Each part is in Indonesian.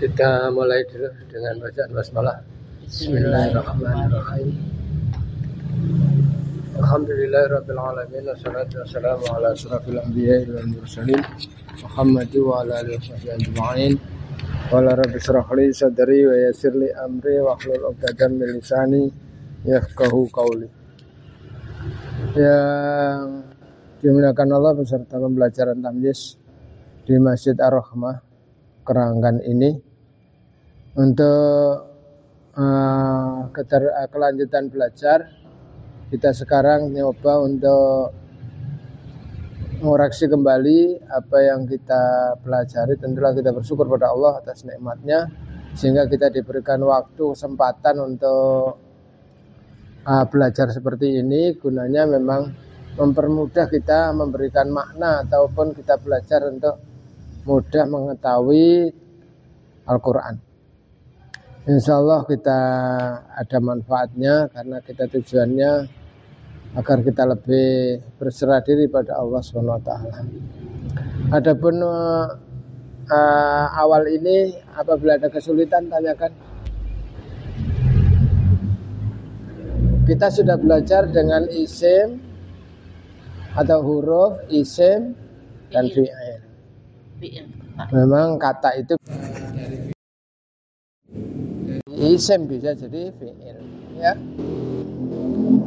Kita mulai dulu dengan bacaan basmalah. Bismillahirrahmanirrahim. Alhamdulillahirabbil alamin wassalatu wassalamu ala asyrafil anbiya'i wal mursalin Muhammad wa ala alihi washabbihi ajma'in. Qala rabbi shrah li sadri wa yassir li amri wa hlul 'uqdatam min lisani yafqahu qawli. Yang dimuliakan Allah beserta pembelajaran tamyiz di Masjid Ar-Rahmah Keranggan ini. Untuk kelanjutan belajar, kita sekarang nyoba untuk mengoreksi kembali apa yang kita pelajari. Tentulah kita bersyukur pada Allah atas nikmatnya, sehingga kita diberikan waktu, kesempatan untuk belajar seperti ini. Gunanya memang mempermudah kita memberikan makna ataupun kita belajar untuk mudah mengetahui Al-Quran. Insya Allah kita ada manfaatnya, karena kita tujuannya agar kita lebih berserah diri pada Allah SWT. Adapun awal ini, apabila ada kesulitan tanyakan. Kita sudah belajar dengan isim atau huruf isim dan fi'il. Memang kata itu isim bisa jadi fi'il, ya.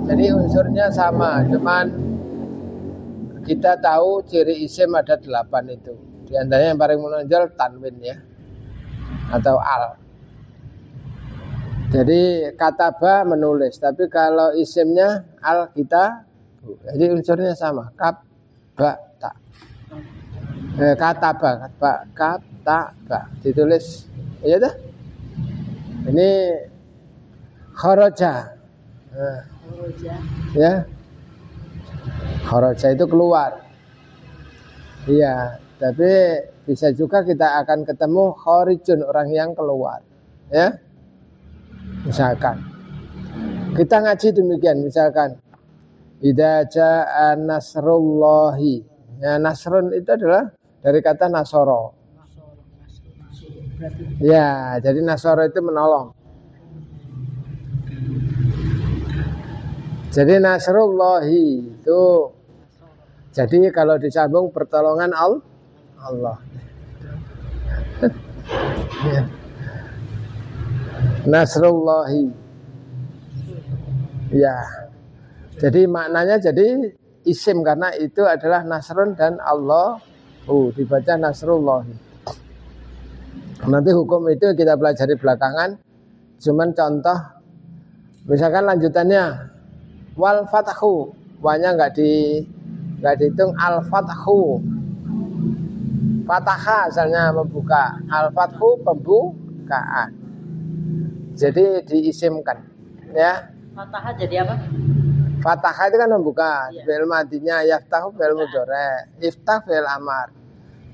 Jadi unsurnya sama, cuman kita tahu ciri isim ada 8 itu. Di antaranya yang paling menonjol tanwin, ya, atau al. Jadi kataba menulis, tapi kalau isimnya al kita, jadi unsurnya sama, kap, ba, ta. Kataba, kap, ta, ba, ditulis, iya dah. Ini kharaja. Ya. Kharaja itu keluar. Iya, tapi bisa juga kita akan ketemu kharijun, orang yang keluar. Ya. Misalkan kita ngaji demikian, misalkan idza jaa nasrullahi. Ya, nasrun itu adalah dari kata nasoro. Ya, jadi nasoro itu menolong. Jadi nasrullahi itu, jadi kalau disambung pertolongan Allah. Ya. Nasrullahi. Ya. Jadi maknanya jadi isim, karena itu adalah nasrun dan Allah. Dibaca nasrullahi. Nanti hukum itu kita pelajari belakangan. Cuman contoh, misalkan lanjutannya wal fathu, wanya nggak dihitung, al fathu, fataha asalnya membuka, al fathu pembukaan. Jadi diisimkan, ya. Fataha jadi apa? Fataha itu kan membuka, fi'il madinya, yaftahu fi'il mudhari', iftah fi'il amar.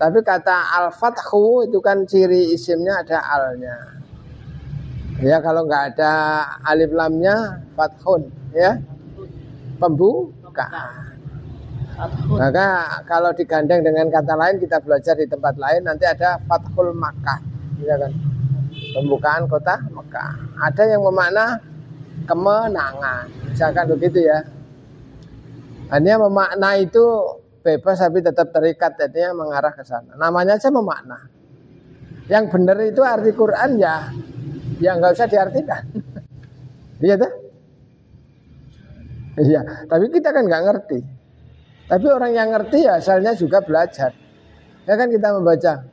Tapi kata al-fathu itu kan ciri isimnya ada alnya. Ya, kalau nggak ada alif lamnya, fathun, ya, pembukaan. Maka kalau digandeng dengan kata lain, kita belajar di tempat lain, nanti ada fathul Makkah, ya kan, pembukaan kota Mekah. Ada yang memakna kemenangan, misalkan begitu, ya. Hanya memakna itu bebas tapi tetap terikat, jadinya mengarah ke sana. Namanya aja memakna. Yang benar itu arti Quran, ya nggak usah diartikan. Iya tuh. Iya, tapi kita kan nggak ngerti. Tapi orang yang ngerti ya asalnya juga belajar. Ya kan, kita membaca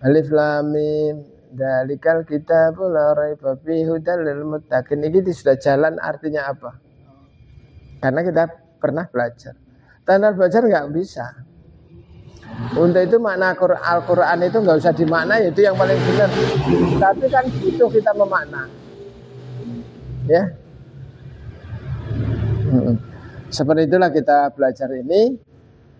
Alif Lam Mim Dzalikal kitabul la raiba fihi hudal lil muttaqin. Ini sudah jalan artinya apa? Karena kita pernah belajar. Tanpa belajar nggak bisa. Untuk itu makna Al-Quran itu nggak usah dimakna, itu yang paling benar. Tapi kan butuh kita memakna, ya. Seperti itulah kita belajar ini.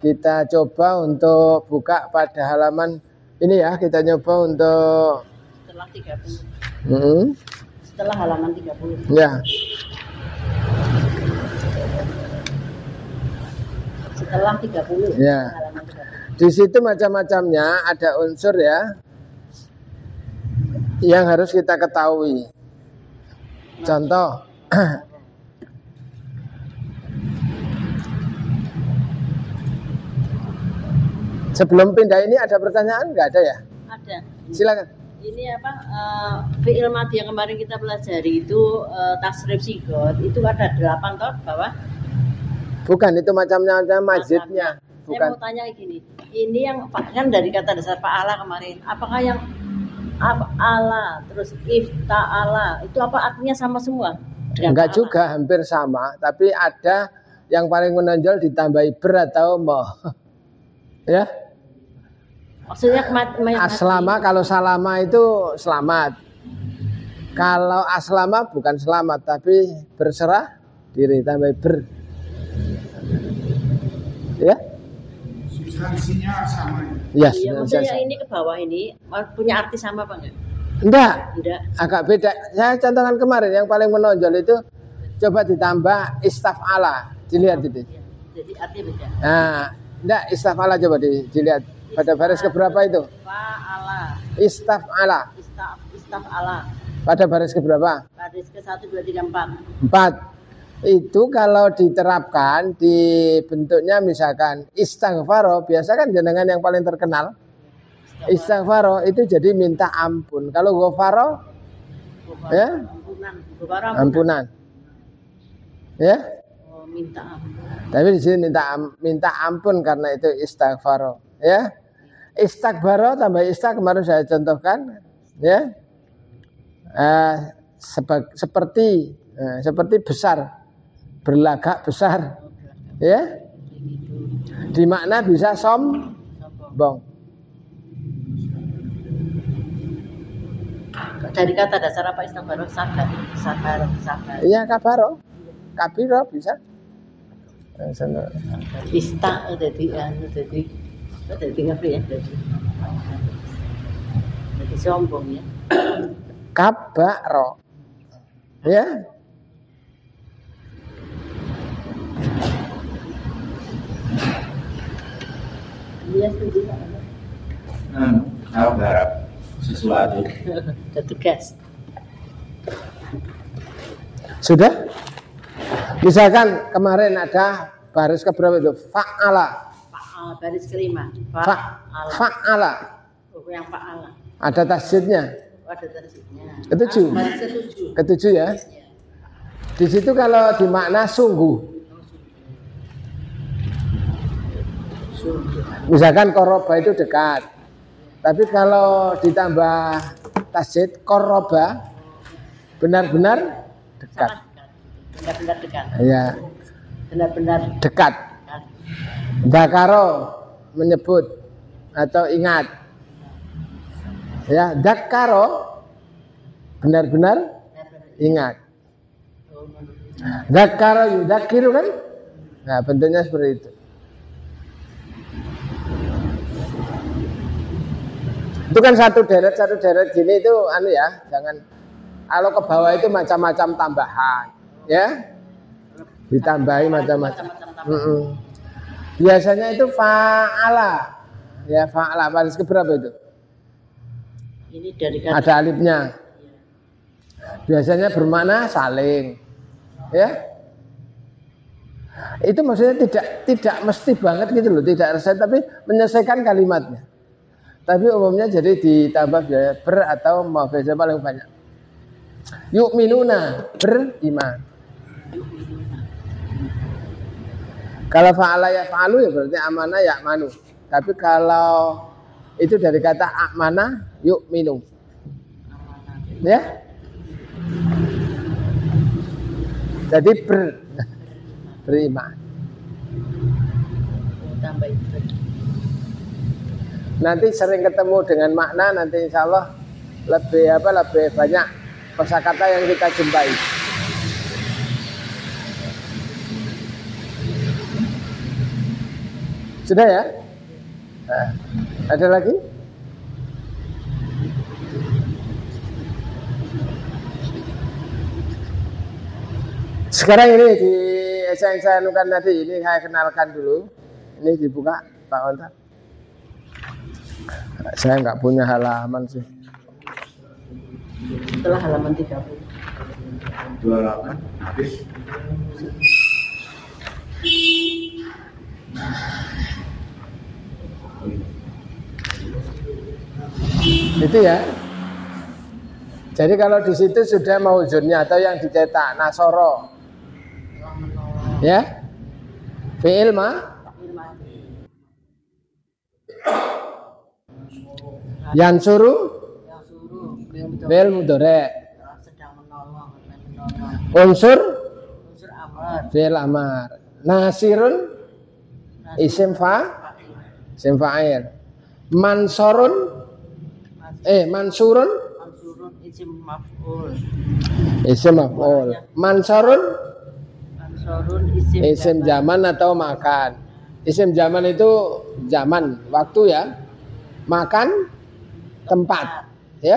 Kita coba untuk buka pada halaman ini, ya. Kita coba untuk setelah 30. Setelah halaman 30. Ya. Setelah 30. Ya. Di situ macam-macamnya, ada unsur, ya. yang harus kita ketahui. Contoh, sebelum pindah ini ada pertanyaan? Nggak ada ya? Ada. Silakan. Ini apa? Fi'il madhi yang kemarin kita pelajari itu tasrif sigot itu ada 8 toh bawah? Bukan, itu macam-macam masjidnya. Saya mau tanya gini, ini yang kan dari kata dasar fa'ala kemarin, apakah yang ala terus ifta'ala itu apa artinya sama semua? Enggak juga, hampir sama, tapi ada yang paling menonjol ditambahi ber atau mo. Ya. Maksudnya aslama, kalau salama itu selamat. Kalau aslama bukan selamat, tapi berserah diri, tambah ber. Ya. Substansinya sama. Ya, iya, maksudnya ini ke bawah ini punya arti sama apa enggak? Enggak. Agak beda. Saya contohkan kemarin yang paling menonjol itu coba ditambah istaf'ala. Dilihat itu. Jadi artinya beda. Nah, enggak, istaf'ala coba dilihat. Pada baris keberapa itu? Fa'ala. Istaf'ala. Istaf'ala. Pada baris keberapa? Baris ke 1, 2, 3, 4. 4. Itu kalau diterapkan di bentuknya misalkan istighfaro, biasa kan jenengan yang paling terkenal. Istighfaro itu jadi minta ampun. Kalau ghafaro ya? Ampunan. Ya? Oh, minta ampun. Tapi di sini minta ampun karena itu istighfaro, ya. Istighfaro tambah kemarin saya contohkan, ya. Seperti besar, berlagak besar, ya. Di makna bisa sombong. Dari kata dasar apa istighfar? Sabar. Iya, kabaro bisa. Ista jadi ngapain ya? Jadi sombong ya. Kabaro, ya. Dia setuju. Aku berharap sesuatu. Ada tugas. Sudah? Misalkan kemarin ada baris keberapa itu? Fa'ala. Baris kelima. Fa'ala. Oh, yang fa'ala. Ada tasjidnya. Ada tasjidnya. Ketujuh. Baris Ketujuh ya. Di situ kalau dimakna sungguh. Misalkan koroba itu dekat. Tapi kalau ditambah tasjid koroba benar-benar dekat. Benar-benar dekat. Ya. Benar-benar dekat. Dakaro menyebut atau ingat. Ya, dakaro benar-benar ingat. Dakaro yudakiru kan? Nah, bentuknya seperti itu. Itu kan satu deret gini itu ya, jangan kalau ke bawah itu macam-macam tambahan, ya. Ditambahi macam-macam. Biasanya itu fa'ala. Ya, fa'ala baris keberapa itu? Ini dari kata ada alifnya. Biasanya bermakna saling. Ya. Itu maksudnya tidak mesti banget gitu loh, tidak resep tapi menyelesaikan kalimatnya. Tapi umumnya jadi ditambah biaya ber atau mau biasa paling banyak. Yu'minuna, beriman. Kalau fa'ala ya fa'alu ya berarti amanah ya manu. Tapi kalau itu dari kata amanah yu'minu. Ya. Jadi beriman. tambah ber. Nanti sering ketemu dengan makna, nanti insya Allah lebih banyak kosakata yang kita jumpai. Sudah ya? Nah, ada lagi? Sekarang ini di saya anukan tadi, ini saya kenalkan dulu. Ini dibuka Pak Onta. Saya nggak punya halaman sih. Setelah halaman 30. 28 habis. Itu ya. Jadi kalau di situ sudah mauzunnya atau yang dicetak nasoro, ya, fi'il yansuru Yang suruh fi'il mudhari, sedang menolong. unsur Unsur amar. fi'il amar, nasirun isim fa'il, mansurun Mansurun isim maf'ul. isim maf'ul, mansurun Mansurun isim zaman atau makan. Isim zaman itu zaman, waktu ya. Makan tempat, ya.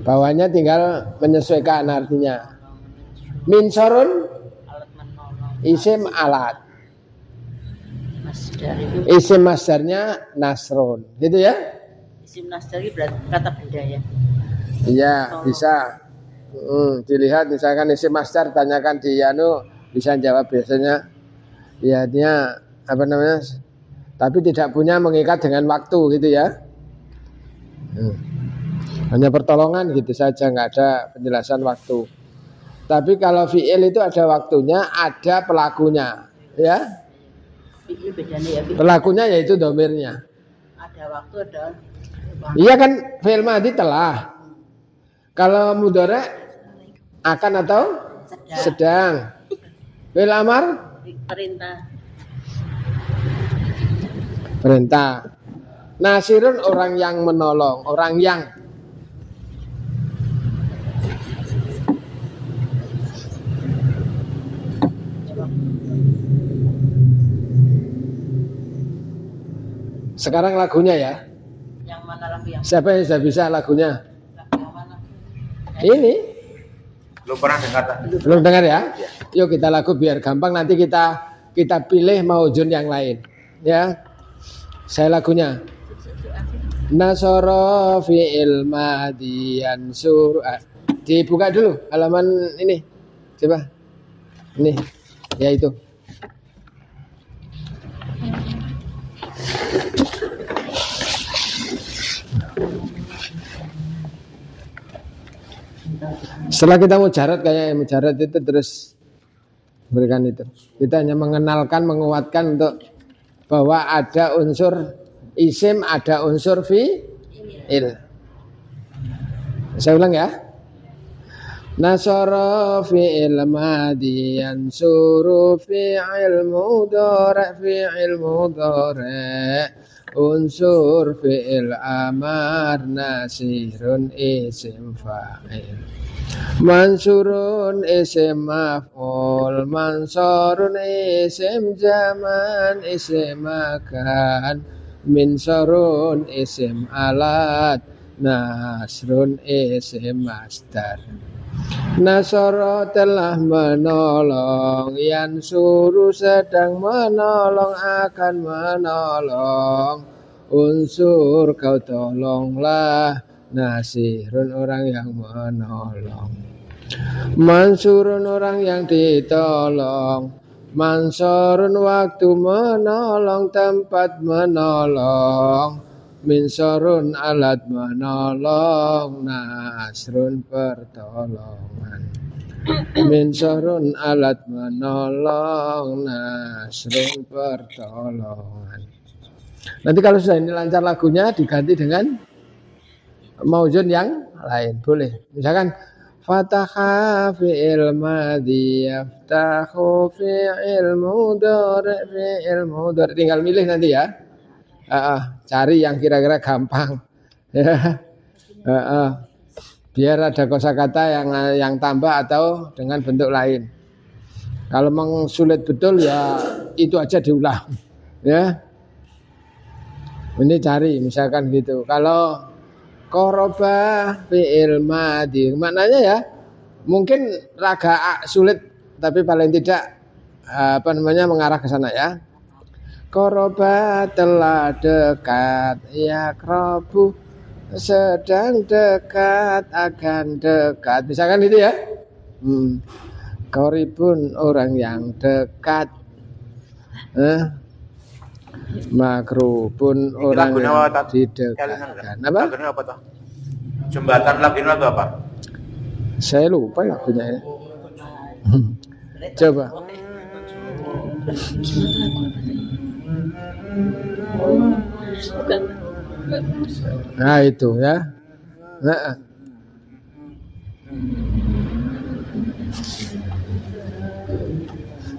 Bawahnya tinggal menyesuaikan artinya. Minsorun Alat menolong. isim alat. Masdar itu Isim masdarnya nasrun, gitu ya? isim masdar itu berarti kata benda ya. Iya, bisa. Dilihat misalkan isim masdar, tanyakan di Yanu, bisa jawab biasanya. Ya, dia apa namanya? Tapi tidak punya mengikat dengan waktu, gitu ya. Hanya pertolongan gitu saja, nggak ada penjelasan waktu. Tapi kalau fi'il itu ada waktunya, ada pelakunya, ya. Fi'il bedanya ya. Fi'il Pelakunya yaitu domirnya. ada waktu ada Iya kan, fi'il madhi telah. Kalau mudhari akan atau sedang. Fi'il amar perintah. perintah. Nasirun orang yang menolong, orang yang. Sekarang lagunya ya. Yang mana lagu yang Siapa yang sudah bisa lagunya? yang mana? Ini Belum pernah dengar tak? belum dengar ya? Yuk kita lagu biar gampang, nanti kita pilih maujun yang lain. Ya. Saya lagunya. Nasara fi'il madhi yansur. Dibuka dulu halaman ini. Coba. Ini. Ya itu. Setelah kita mujarad, kayak mujarad itu terus berikan itu. Kita hanya mengenalkan, menguatkan untuk bahwa ada unsur isim, ada unsur fi'il. Saya ulang ya. Nasara fi'il madhi yansuru fi'il mudhari unsur fi'il amar nasirun isim fa'il mansurun isim maf'ul mansurun isim zaman isim makan minsarun isim alat nasrun isim masdar. Nasara telah menolong, yansuru sedang menolong, akan menolong, unsur kau tolonglah, nasirun orang yang menolong, mansurun orang yang ditolong, mansurun waktu menolong, tempat menolong, minsarun alat menolong, nasrun pertolongan, minsarun alat menolong, nasrun pertolongan. Nanti kalau sudah ini lancar lagunya diganti dengan mauzun yang lain, boleh. Misalkan fataha fi'il madhi yaftahu fi'il mudhari, tinggal milih nanti ya. Cari yang kira-kira gampang ya. Biar ada kosakata yang tambah atau dengan bentuk lain. Kalau memang sulit betul ya itu aja diulang ya. Ini cari misalkan gitu. Kalau qoroba fi'il madhi, maknanya ya mungkin agak sulit, tapi paling tidak mengarah ke sana ya. Qoroba telah dekat, ya krobu sedang dekat akan dekat. Misalkan itu ya. Qaribun orang yang dekat. Makrubun orang yang didekatkan. Apa? Lagunya apa toh? Jembatan lagunya lagu apa? Saya lupa lagunya. Coba. Nah itu ya. Nah.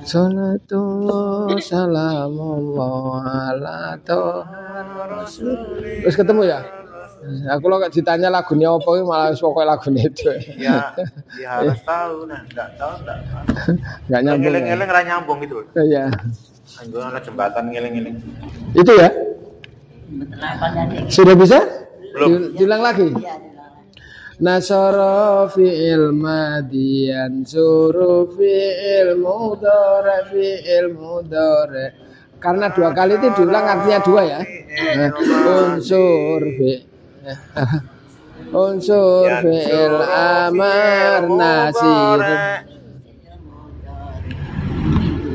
Salatullah salamullah ala Rasul. Terus ketemu ya? Aku lo ditanya lagunya apa malah pokoknya lagunya itu. Ya harus tahu nah, enggak tahu. Enggak nyambung. Ngeleng-ngeleng ra nyambung gitu. Iya. Anggo ana jembatan ngeleng-ngeleng. Itu ya? Sudah bisa? Belum. Diulang lagi. Nasara fi'il madiyan suru fi'il mudhari. Karena dua kali itu diulang artinya dua ya. Unsur fi'il amar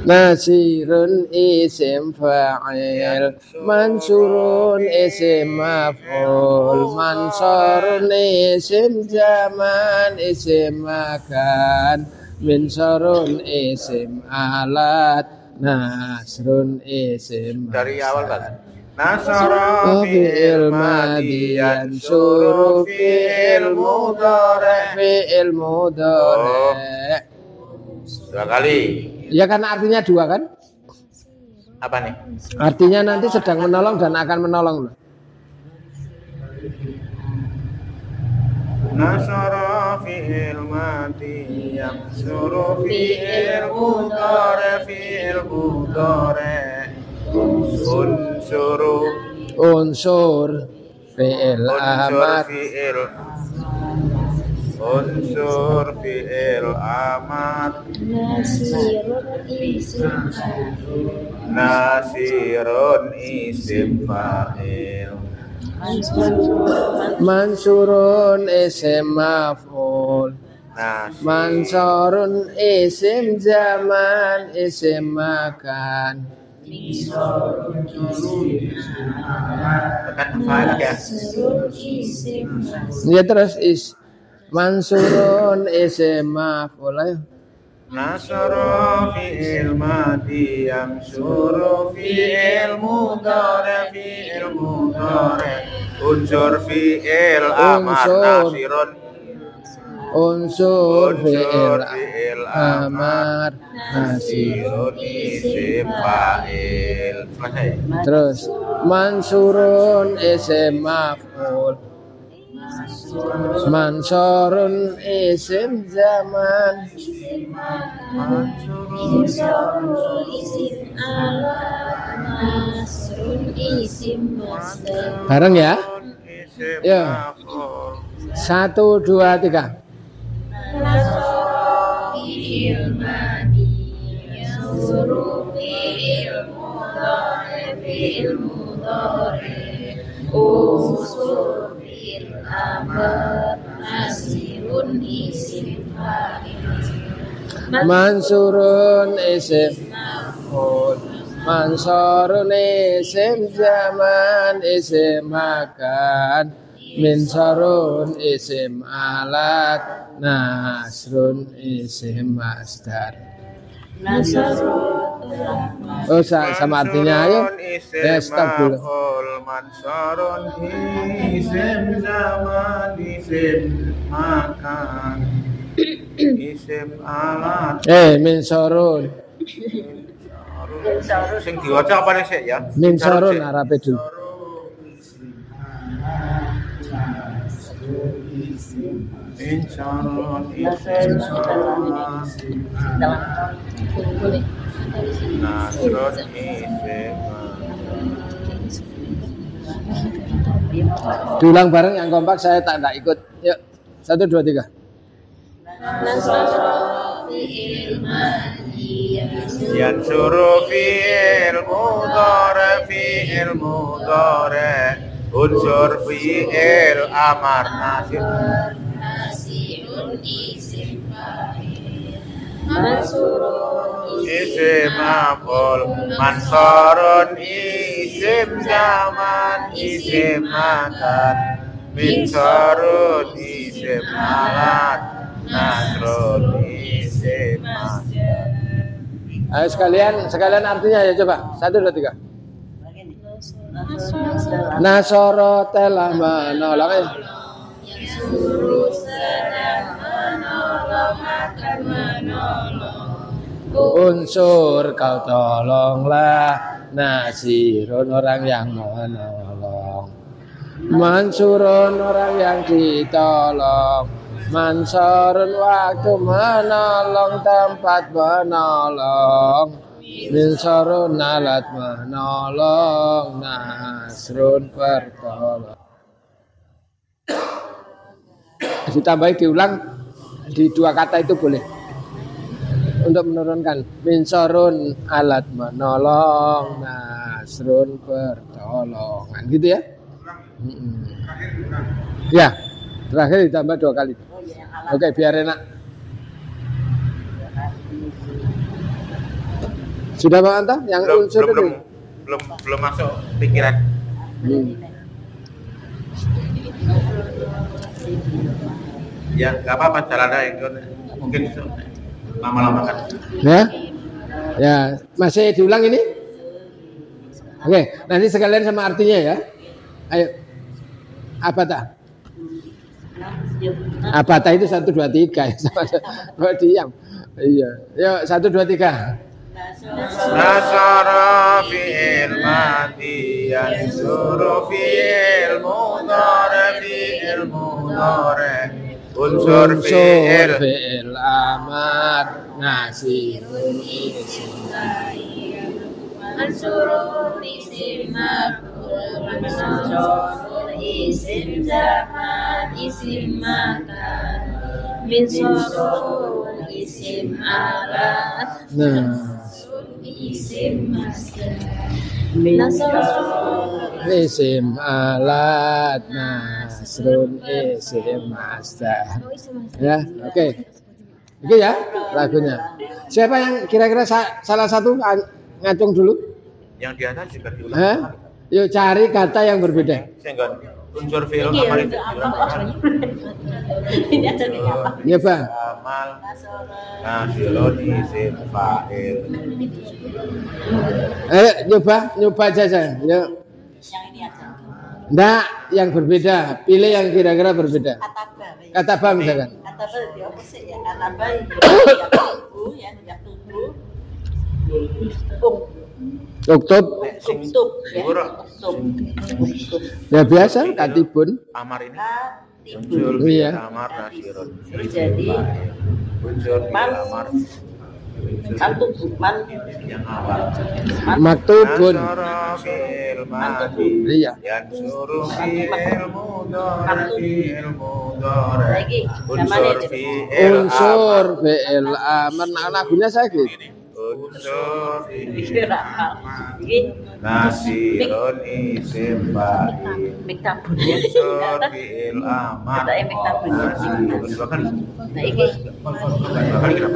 nasirun isim fa'il mansurun isim maf'ul mansurun isim zaman isim makan minsarun isim alat nasrun isim dari awal banget. Nasara fi'il madiyan suru fi'il mudhari. Dua kali. Ya kan artinya dua kan? Apa nih? Artinya nanti sedang menolong dan akan menolong loh. Nasara fi'il madi yansuru fi'il mudhari. Unsur fi'il amar unsur fi'il amar nasirun isim fa'il mansurun isim maf'ul mansurun isim zaman isim makan ya terus mansurun isim maf'ul ayo. Nasara fi'il madi yansuru fi'il mudhari unsur fi'il amar nasirun unsur fi'il amar nasirun isim fa'il. Terus mansurun isim maf'ul mansurun isim zaman mansurun isim nasrun isim masdar. Bareng ya? Ya. 1, 2, 3. Fi'il madi yansuru fi'il mudhari unsur fi'il amar nasirun isim fa'il mansurun isim maf'ul mansurun isim zaman isim makan minsarun isim alat nasrun isim masdar. Oh sama artinya ayo. Ya stop dulu. Mansarun isim zaman isim makan isim alat. Minsarun. Sing diwaca apa sih ya? Minsarun Arabe dulu. Minsarun isim nasrun isim. Diulang bareng yang kompak, saya tak ikut. Yuk, 1, 2, 3. Yansuru fi'il mudhari unsur fi'il amar Nasirun isim fa'il mansurun isim maf'ul mansurun isim zaman isim makan minsarun isim alat nasrun isim masdar. Ayo sekalian artinya ya coba. 1, 2, 3. Nasoro telah menolong ya. suruh sedang menolong akan menolong Unsur kau tolonglah, nasirun orang yang menolong, mansurun orang yang ditolong, mansurun waktu menolong, tempat menolong, minsurun alat menolong, nasrun pertolong. Ditambahi diulang di 2 kata itu boleh untuk menurunkan minsurun alat menolong, nasrun pertolongan gitu ya. Ya, terakhir ditambah 2 kali. Oke, biar enak. Sudah Bang Anto yang unsur itu? Belum masuk pikiran. Ya, nggak apa-apa, jalan aja. Mungkin lama-lama kan. Ya, masih diulang ini? Oke, nanti sekalian sama artinya ya. Ayo, apa tak? Apa tak itu 1, 2, 3 ya, sama diam. Iya, yuk 1, 2, 3. Nasara fi'il madi yansuru fi'il mudhari unsur fi'il amar nasirun isim fa'il mansurun isim maf'ul mansurun isim zaman isim makan minsurun isim alat isim masdar isim alat nasrun isim masdar. Ya, oke. Oke ya lagunya. Siapa yang kira-kira salah satu ngacung dulu? Yang di atas juga diulang. Yuk cari kata yang berbeda. Unsur fi'il amar itu Ini ada di apa? Iya Bang. amal nasirun isim fa'il. Nyoba aja saya. Yuk. Yang ini aja. Nggak, yang berbeda. Pilih yang kira-kira berbeda. Kata Bang misalkan. Kata ba di opposite ya. Kata ba ya tubuh ya, ya tubuh. Oktob. Ya biasa katibun. Amar ini Katibun. Iya. amar nasirun. Jadi unsur fi'il amar katibun yang awal. Maktubun. Nasara fi'il madi Iya. yansuru fi'il mudhari lagi unsur fi'il Unsur amar fi'il amar. Nah, lagunya saya gitu. unsur fi'il ini nasirun isim fa'il miktabun ya. unsur fi'il amar Kata miktabun. nasirun 2 kali. Nah ini 2 kali kenapa?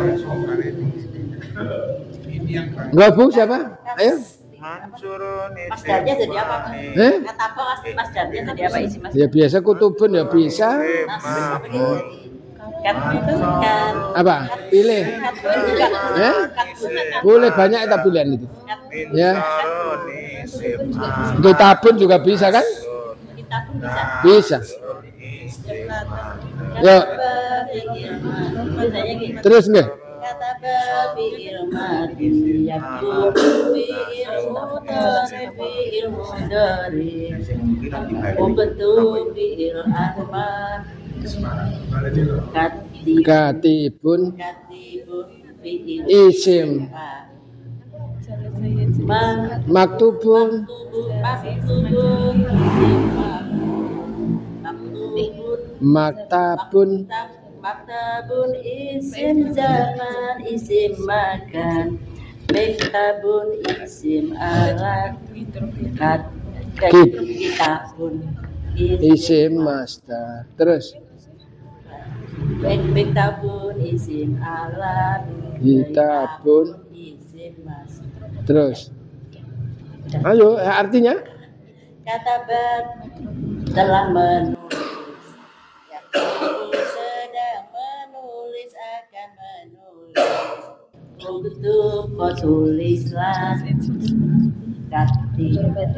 Enggak Bu siapa? Ayo. Mansurun isim masdarnya jadi apa? fa'il. Kata apa masdarnya jadi apa isi mas? Ya biasa kutubun ya bisa. Maf'ul. Kan itu kan. Apa? Pilih. Katbun juga. Katbun. Boleh banyak itu pilihan itu. Ya. Minsarun isim amar. Kitabun juga bisa kan? Kitabun bisa. Bisa. Isim Yuk. Misalnya gini. Terus nggih. Kata fi'il madi yaktubu fi'il mudhari fi'il mudhari Wabtu fi'il amar Katibun katibun fi'il isim maktubun maktubun maktabun maktabun isim zaman isim makan maktabun isim alat Kitabun isim masdar. Terus kitabun isim alat. kitabun. Isim mas. Terus ayo artinya Katabat telah menulis. Yaktubu sedang menulis akan menulis. Uktub kau tulislah. Katibun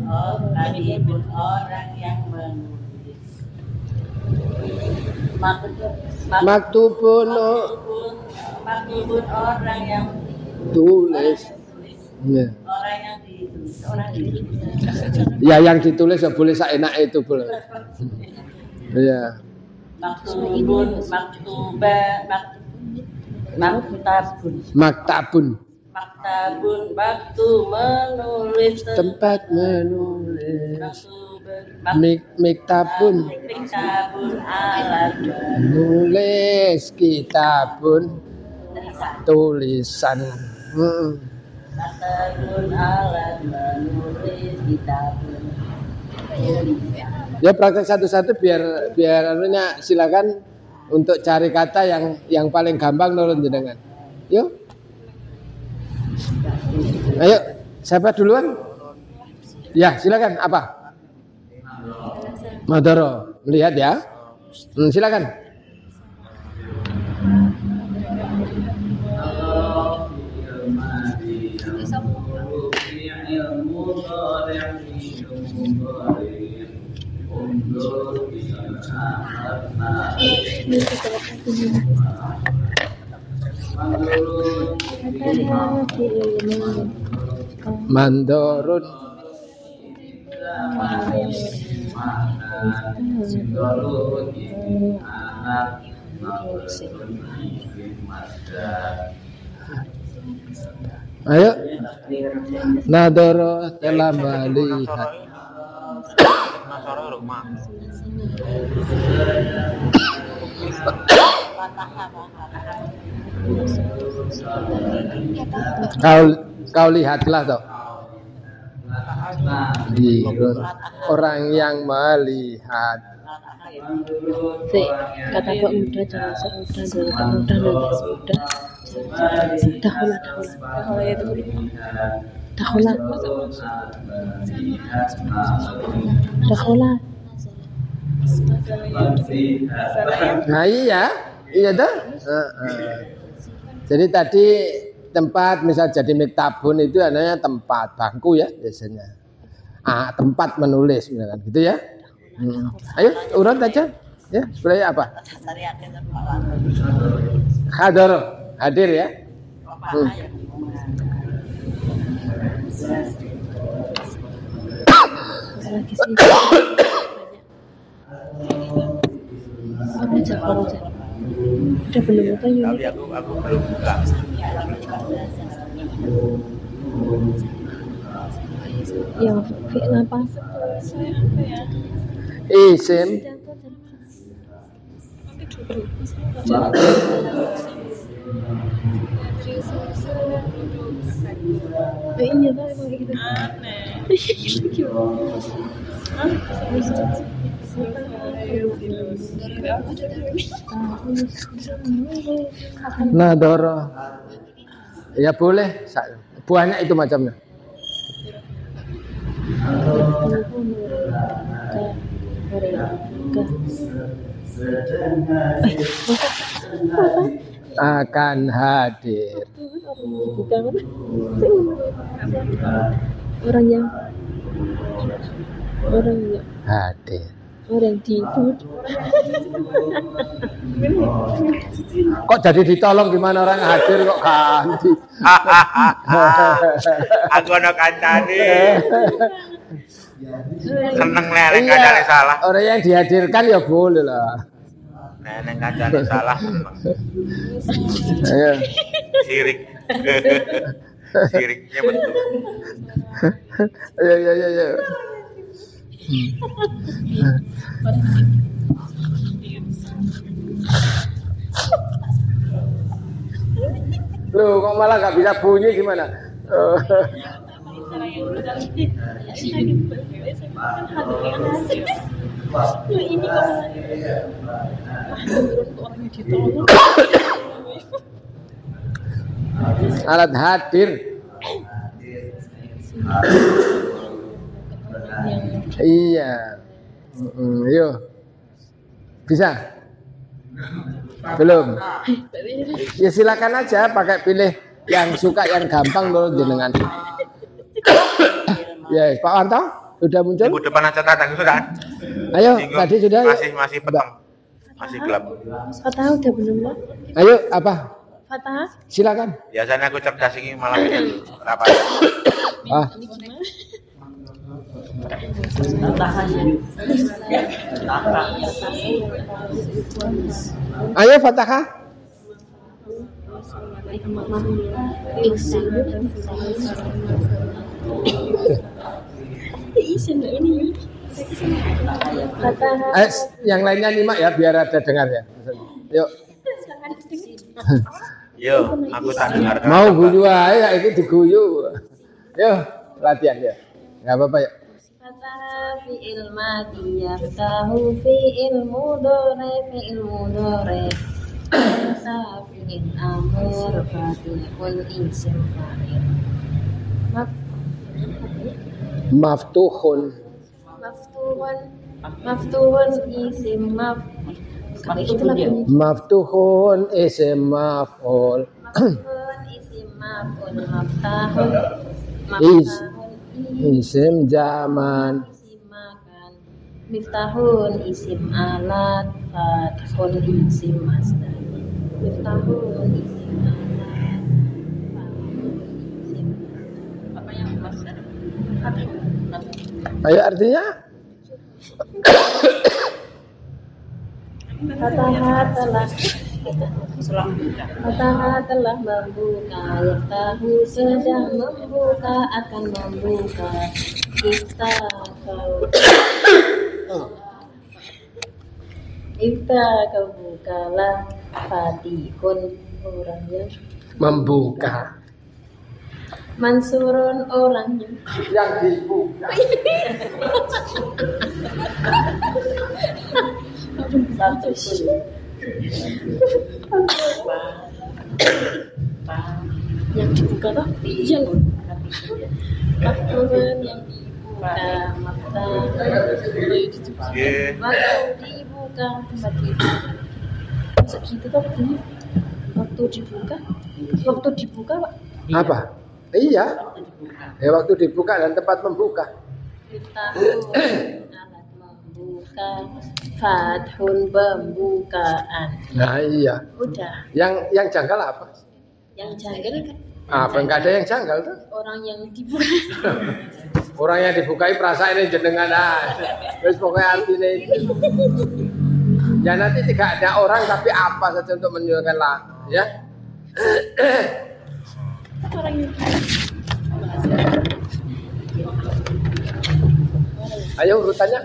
orang yang menulis. maktubun Maktubun orang yang tulis. Ya. orang yang ditulis orang Ya yang ditulis ya boleh seenak itu boleh. Iya. maktubun Maktabun waktu menulis tempat menulis. Maktabun Miktabun alat nulis kitabun tulisan. Maktabun alat menulis kitabun. Ya praktek satu-satu biar anunya silakan untuk cari kata yang paling gampang nurun jenengan. Yuk. Ayo, siapa duluan? Ya, silakan. Apa? Madaro, melihat ya. Silakan. Mandorun ayo Nadoro telah melihat kau lihatlah toh orang yang melihat. Kata Pak Muda jangan serudah dulu, Pak Muda nanti sudah. Dahula. Nah iya dah. Jadi tadi tempat misal jadi miktabun itu namanya tempat bangku ya biasanya. Tempat menulis misalkan gitu ya. Ayo urut aja ya sebenarnya apa? Hadir ya. Udah belum apa ya? Tapi aku belum buka. Yang fi'il apa? Isim Iya lah emang gitu. Nadoro ya boleh banyak itu macamnya. Akan hadir orang yang hadir. orang tidur. Kok jadi ditolong gimana orang hadir kok ganti. Aku ono kancane. Seneng nek kancane salah. Orang yang dihadirkan ya boleh lah. Nek kancane salah. Ayo. Sirik. Siriknya betul. Ayo. Loh, kok malah nggak bisa bunyi gimana? yang udah sakit banget kan hati yang hati ini kalau orangnya ditolong Alat hadir. Iya. Yo. Bisa? Belum. Ya silakan aja pakai pilih yang suka yang gampang dulu jenengan. Ya, Pak Wanto sudah muncul? Minggu depan aja datang sudah. Ayo, Minggu tadi sudah. masih petang. Masih gelap. Fatah udah belum? Ayo, apa? Fatah? Silakan. Biasanya aku cerdas ini malam ini rapat. Ah, ayo Fatahah. Fatah. Yang lainnya nyimak ya biar ada dengar ya. Yuk. Yo, aku tak dengar. Mau guyu aja itu diguyu. Yuk, latihan ya. Enggak apa-apa ya. Fatah fi'il madhi yaftahu fi'il mudhari Fatah fi'il amr fatihul isim fa'il Maftuhun. Maftuhun isim Maftuhun isim maf'ul. Maftuhun isim maf'ul Maftahun Isim zaman. isim makan Miftahun isim alat Fathun isim masdar Miftahun isim alat Fathun isim apa yang masdar Ayo artinya? Fatah telah membuka Yaftahu sedang membuka akan membuka Kita kau bukalah Fatihun orang yang Membuka. Mansurun orang Yang dibuka. Yang dibuka toh? Iya loh. Maftuhun yang dibuka Maftahun Ye, waktu dibuka tempat dibuka segitu Pak bunyi waktu dibuka Pak Apa? Iya. Ya waktu dibuka dan tempat membuka. Miftahun alat membuka Fathun pembukaan Nah iya. udah Yang janggal apa? yang janggal kan Apa enggak ada yang janggal tuh? orang yang dibuka Orang yang dibukai perasaan ini jenengan terus pokoknya artinya itu. Ya nanti tidak ada orang tapi apa saja untuk menunjukkan lah, ya. Orang yang Ayo urutannya.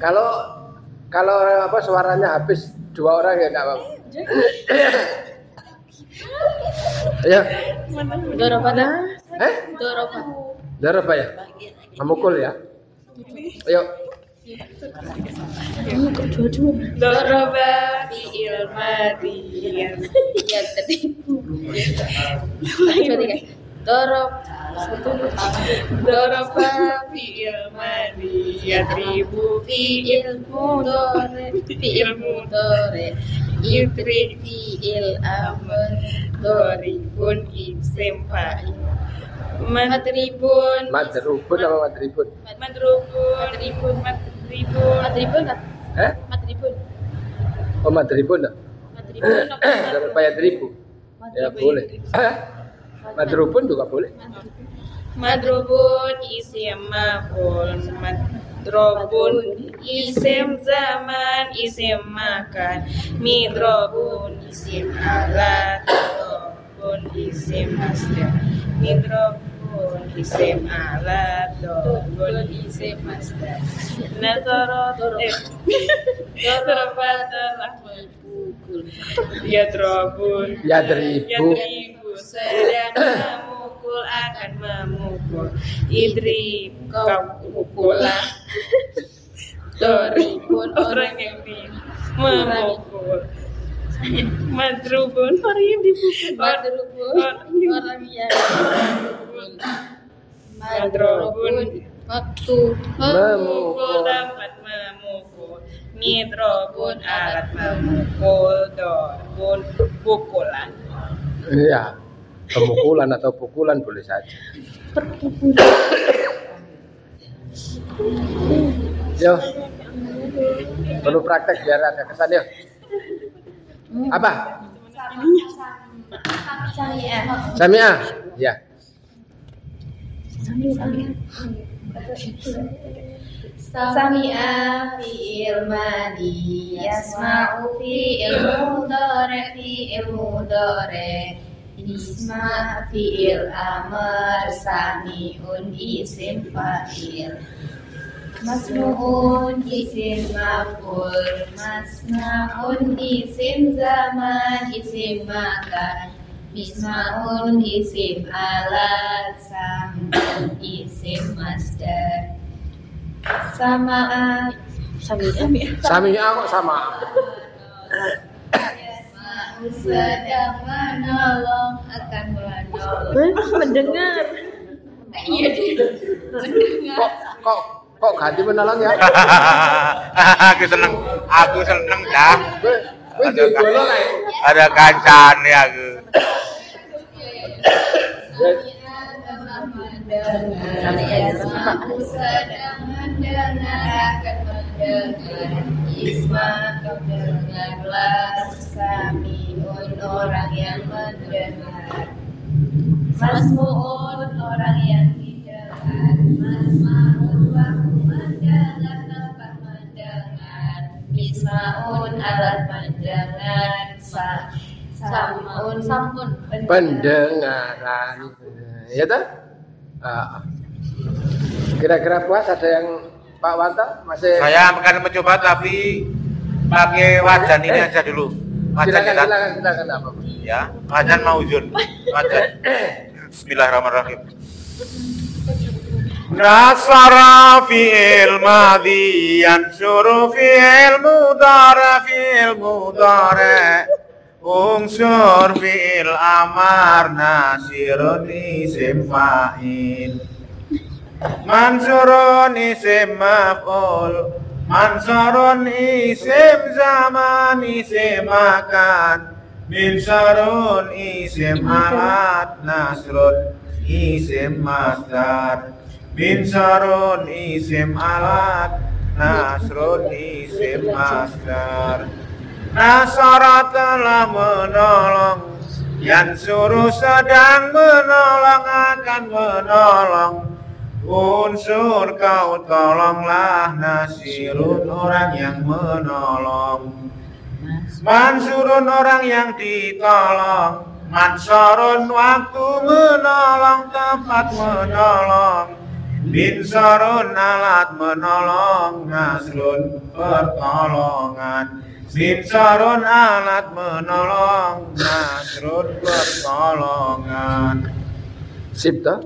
Kalau apa suaranya habis 2 orang ya enggak apa-apa. Ayo. Doropada. Doroba. Doroba ya. Memukul ya. Ayo. Doroba fi'il madhi yang tertipu. Doroba fi'il madhi yadribu fi'il mudhari yudrik fi'il amr doribun isim fa'il madribun Madrubun apa madribun? madribun Oh madribun. Doroba ya dribu. Ya boleh. Madrubun juga boleh. madrubun isim maf'ul madrobun isim zaman isim makan midrobun isim alat dobun isim masdar midrobun isim alat dobun isim masdar nasara doroba telah memukul yadrobun Ya dribu. sedang memukul memukul akan memukul. Idrib kau pukulah. Doribun orang yang memukul. Madrubun orang yang dipukul. Madrubun orang yang dipukul. Madrubun waktu memukul dapat memukul. Midrobun alat memukul. Dorbun pukulan. Iya, pemukulan atau pukulan boleh saja. Yo, perlu praktek biar ada kesan yuk. Apa? Sami'ah. Ya. Sami'a fi'il madi yasma'u fi'il mudhari isma fi'il amr sami'un isim fa'il masmu'un isim maf'ul masma'un isim zaman isim makan misma'un isim alat sam'un isim masdar Sami'ah kok sama. Sedang menolong akan menolong. Mendengar. Iya dia mendengar. Kok ganti menolong ya? Aku seneng dah. Ada Ada kancane aku. Aku sedang mendengar akan mendengar Isma kau dengarlah Sami'un orang yang mendengar Masmu'un orang yang didengar Masma'un waktu mendengar tempat mendengar Isma'un alat mendengar Samun pendengaran. Ya toh? Kira-kira puas ada yang Pak Wanto masih? Saya akan mencoba tapi pakai wajan ini aja dulu. Wajan silakan apa? Ya, wajan mauzun. Wajan. Bismillahirrahmanirrahim. Nasara fi'il madhi yansuru fi'il mudhari unsur fi'il amar nasirun isim fa'il mansurun isim maf'ul mansurun isim zaman isim makan minsarun isim alat nasrun isim masdar minsarun isim alat nasrun isim masdar Nasara telah menolong Yansuru sedang menolong akan menolong Unsur kau tolonglah Nasirun orang yang menolong Mansurun orang yang ditolong Mansurun waktu menolong tempat menolong Binsarun alat menolong Nasrun pertolongan Binsarun alat menolong Nasrun pertolongan. Sip toh?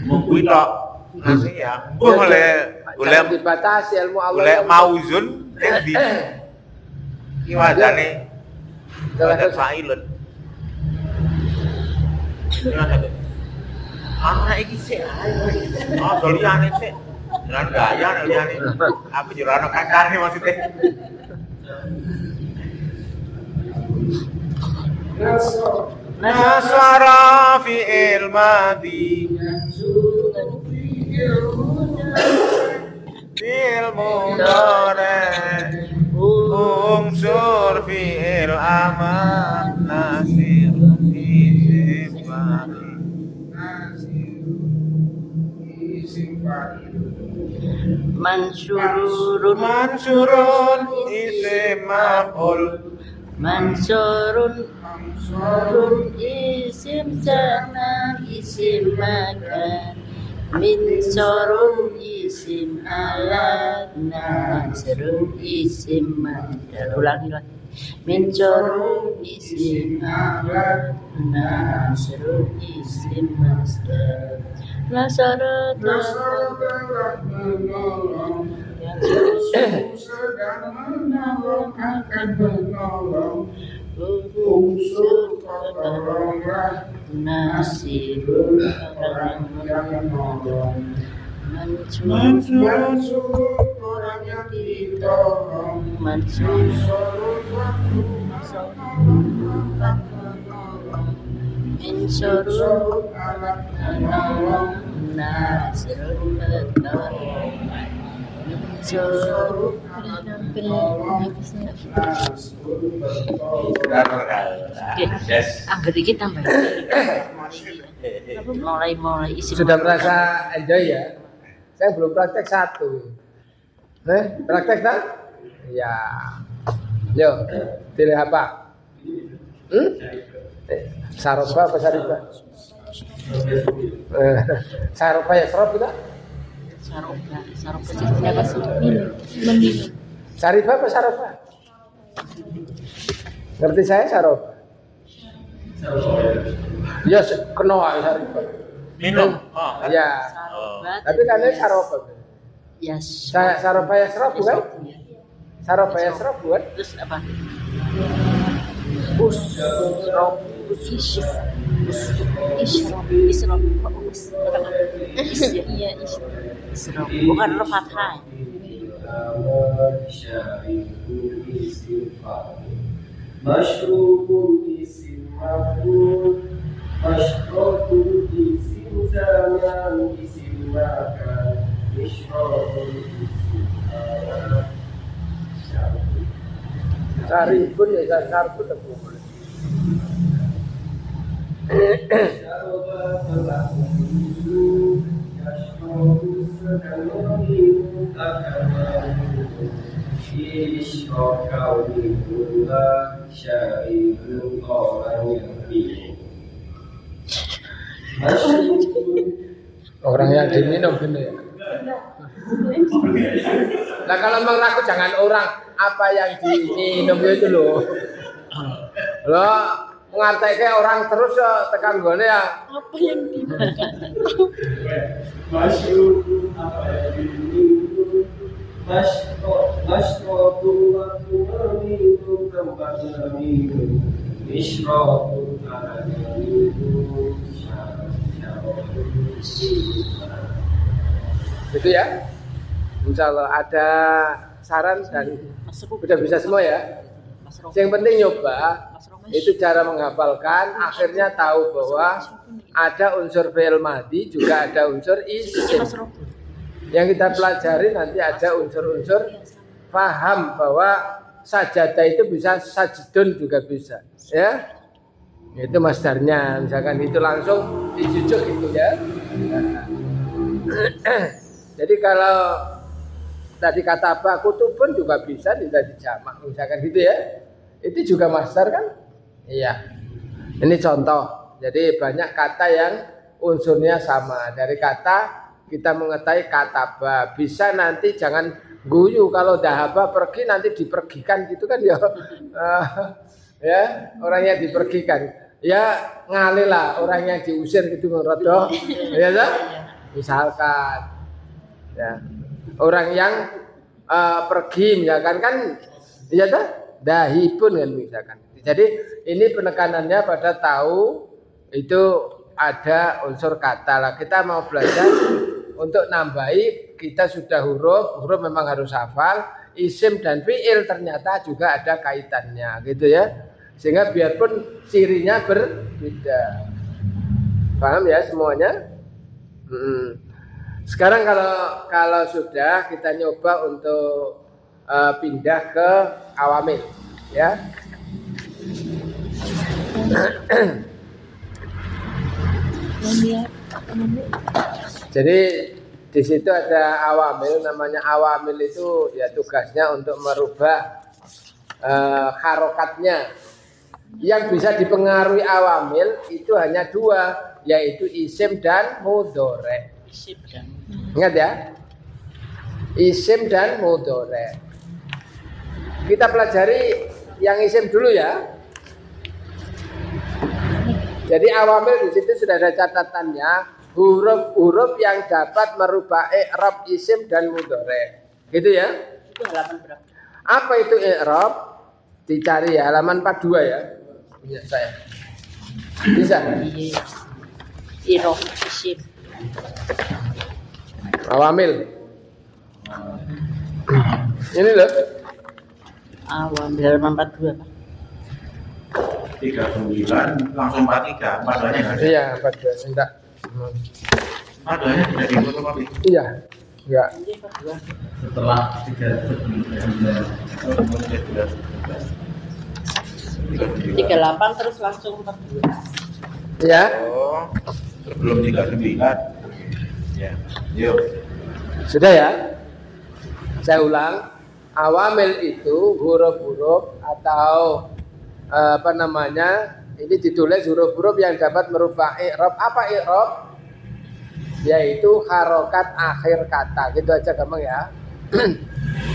Mungkin tok nanti ya. Boleh dibatasi ilmu Allah. Boleh mauzun di wajane. Wajan fa'ilun. Iki sik ae. Doliyane sik. Jalan gaya doliyane. Aku jero ana kancane maksudnya. Nasara fi'il madhi fi'il mudhari unsur fi'il amar nasir isim fa'il mansurun isim maf'ul Mansurun isim zaman isim makan Min syarril isim alat nasrul isim madar. Ulangi lagi. Min syarril isim alat nasrul isim masdar. Nasara nasirul Insyurul nasirul Insyurul angger iki tambah mulai isi. Sudah merasa enjoy ya? Saya belum praktek satu. Praktek tak? Ya. Yo, pilih apa? Saroba apa sariba? Saroba ya serop kita? Saroba sih apa sih? Minum. Sariba apa saroba? Ngerti saya saroba? Ya kena sariba. Minum. Ya. Tapi kan ini saroba. Ya. Saroba ya serop bukan? Saroba ya serop bukan? Terus apa? Bukan lo fathah. Mashrubun isim maf'ul, mashrubun isim zaman, isim makan, mishrubun isim alam. Saribun ya saribun tak boleh. Orang yang diminum gini ya. Nah kalau memang aku jangan orang apa yang diminum itu loh. Lo ngarteke orang terus ya tekan gone ya. Apa yang dimakan? Masyrubu apa yang diminum, masyrubu waktu minum tempat minum, misrobu cara minum, Gitu ya. Insya Allah ada saran dan udah bisa semua ya. Yang penting nyoba itu cara menghafalkan, akhirnya tahu bahwa ada unsur fi'il madhi juga ada unsur isim. Yang kita pelajari nanti ada unsur-unsur paham bahwa sajadah itu bisa sajdun juga bisa, ya. Itu masdarnya, misalkan itu langsung dijujuk gitu ya. Jadi kalau tadi kata apa kutubun juga bisa tidak dijamak, misalkan gitu ya. Itu juga masdar kan? Iya. Ini contoh. Jadi banyak kata yang unsurnya sama. Dari kata kita mengetahui kata ba. Bisa nanti jangan guyu kalau dahaba pergi nanti dipergikan gitu kan ya. Ya, orang yang dipergikan. Ya ngalih lah orang yang diusir gitu ngerodok. Ya kan? Misalkan ya. Orang yang pergi misalkan kan ya kan? Dahibun kan misalkan. Jadi ini penekanannya pada tahu itu ada unsur kata lah. Kita mau belajar untuk nambahi kita sudah huruf memang harus hafal. Isim dan fi'il ternyata juga ada kaitannya gitu ya. Sehingga biarpun cirinya berbeda. Paham ya semuanya? Sekarang kalau sudah kita nyoba untuk pindah ke awamil ya. Jadi di situ ada awamil, namanya awamil itu ya tugasnya untuk merubah harokatnya. Yang bisa dipengaruhi awamil itu hanya dua, yaitu isim dan mudhore. Isim dan Ingat ya, isim dan mudhari. Kita pelajari yang isim dulu ya. Jadi awamil di situ sudah ada catatannya, huruf-huruf yang dapat merubah i'rab isim dan mudhari. Gitu ya. itu halaman berapa? Apa itu i'rab? Dicari ya, halaman 42 ya. Punya saya. Bisa? Iya. Irob isim. Awamil. Ini loh. Awam halaman 42 Pak. 39 langsung 43, padanya nggak ada. Iya, 42. Enggak. Padanya tidak difotokopi. Iya. Enggak. Setelah 38 terus langsung 42. Ya. Oh, sebelum 39. Ya, yuk. Sudah ya? Saya ulang. Awamil itu huruf-huruf atau apa namanya? Ini ditulis huruf-huruf yang dapat merubah i'rab. Apa i'rab? Yaitu harokat akhir kata. Gitu aja gampang ya.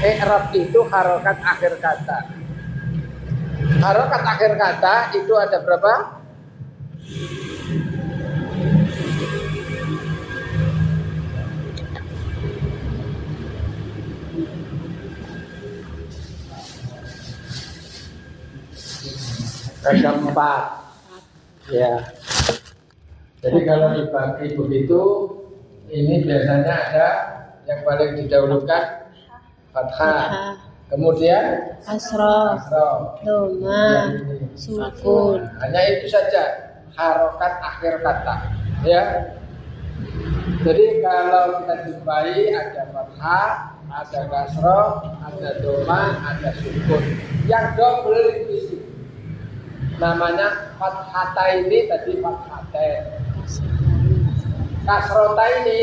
I'rab itu harokat akhir kata. Harokat akhir kata itu ada berapa? Ada 4. Ya. Jadi kalau dibagi begitu, ini biasanya ada yang paling didahulukan fathah. Kemudian Asrof, kasroh. doma, Ya, ini. sukun. Hanya itu saja harokat akhir kata. Ya. Jadi kalau kita jumpai ada fathah, ada kasroh, ada doma, ada sukun. Yang double itu namanya fathata ini tadi fathaten. Kasrota ini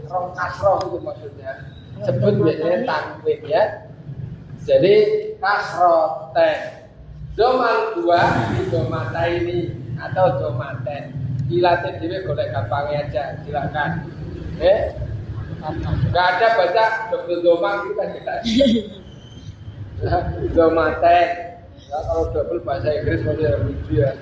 rong kasroh itu maksudnya. Sebut biasanya tanwin ya. Jadi kasroten. Domal 2 domata ini atau domaten. Dilatih dhewe golek gampangnya aja, silakan. Enggak ada baca double doma kita tidak. Domaten. Ya, kalau double bahasa Inggris masih lucu ya.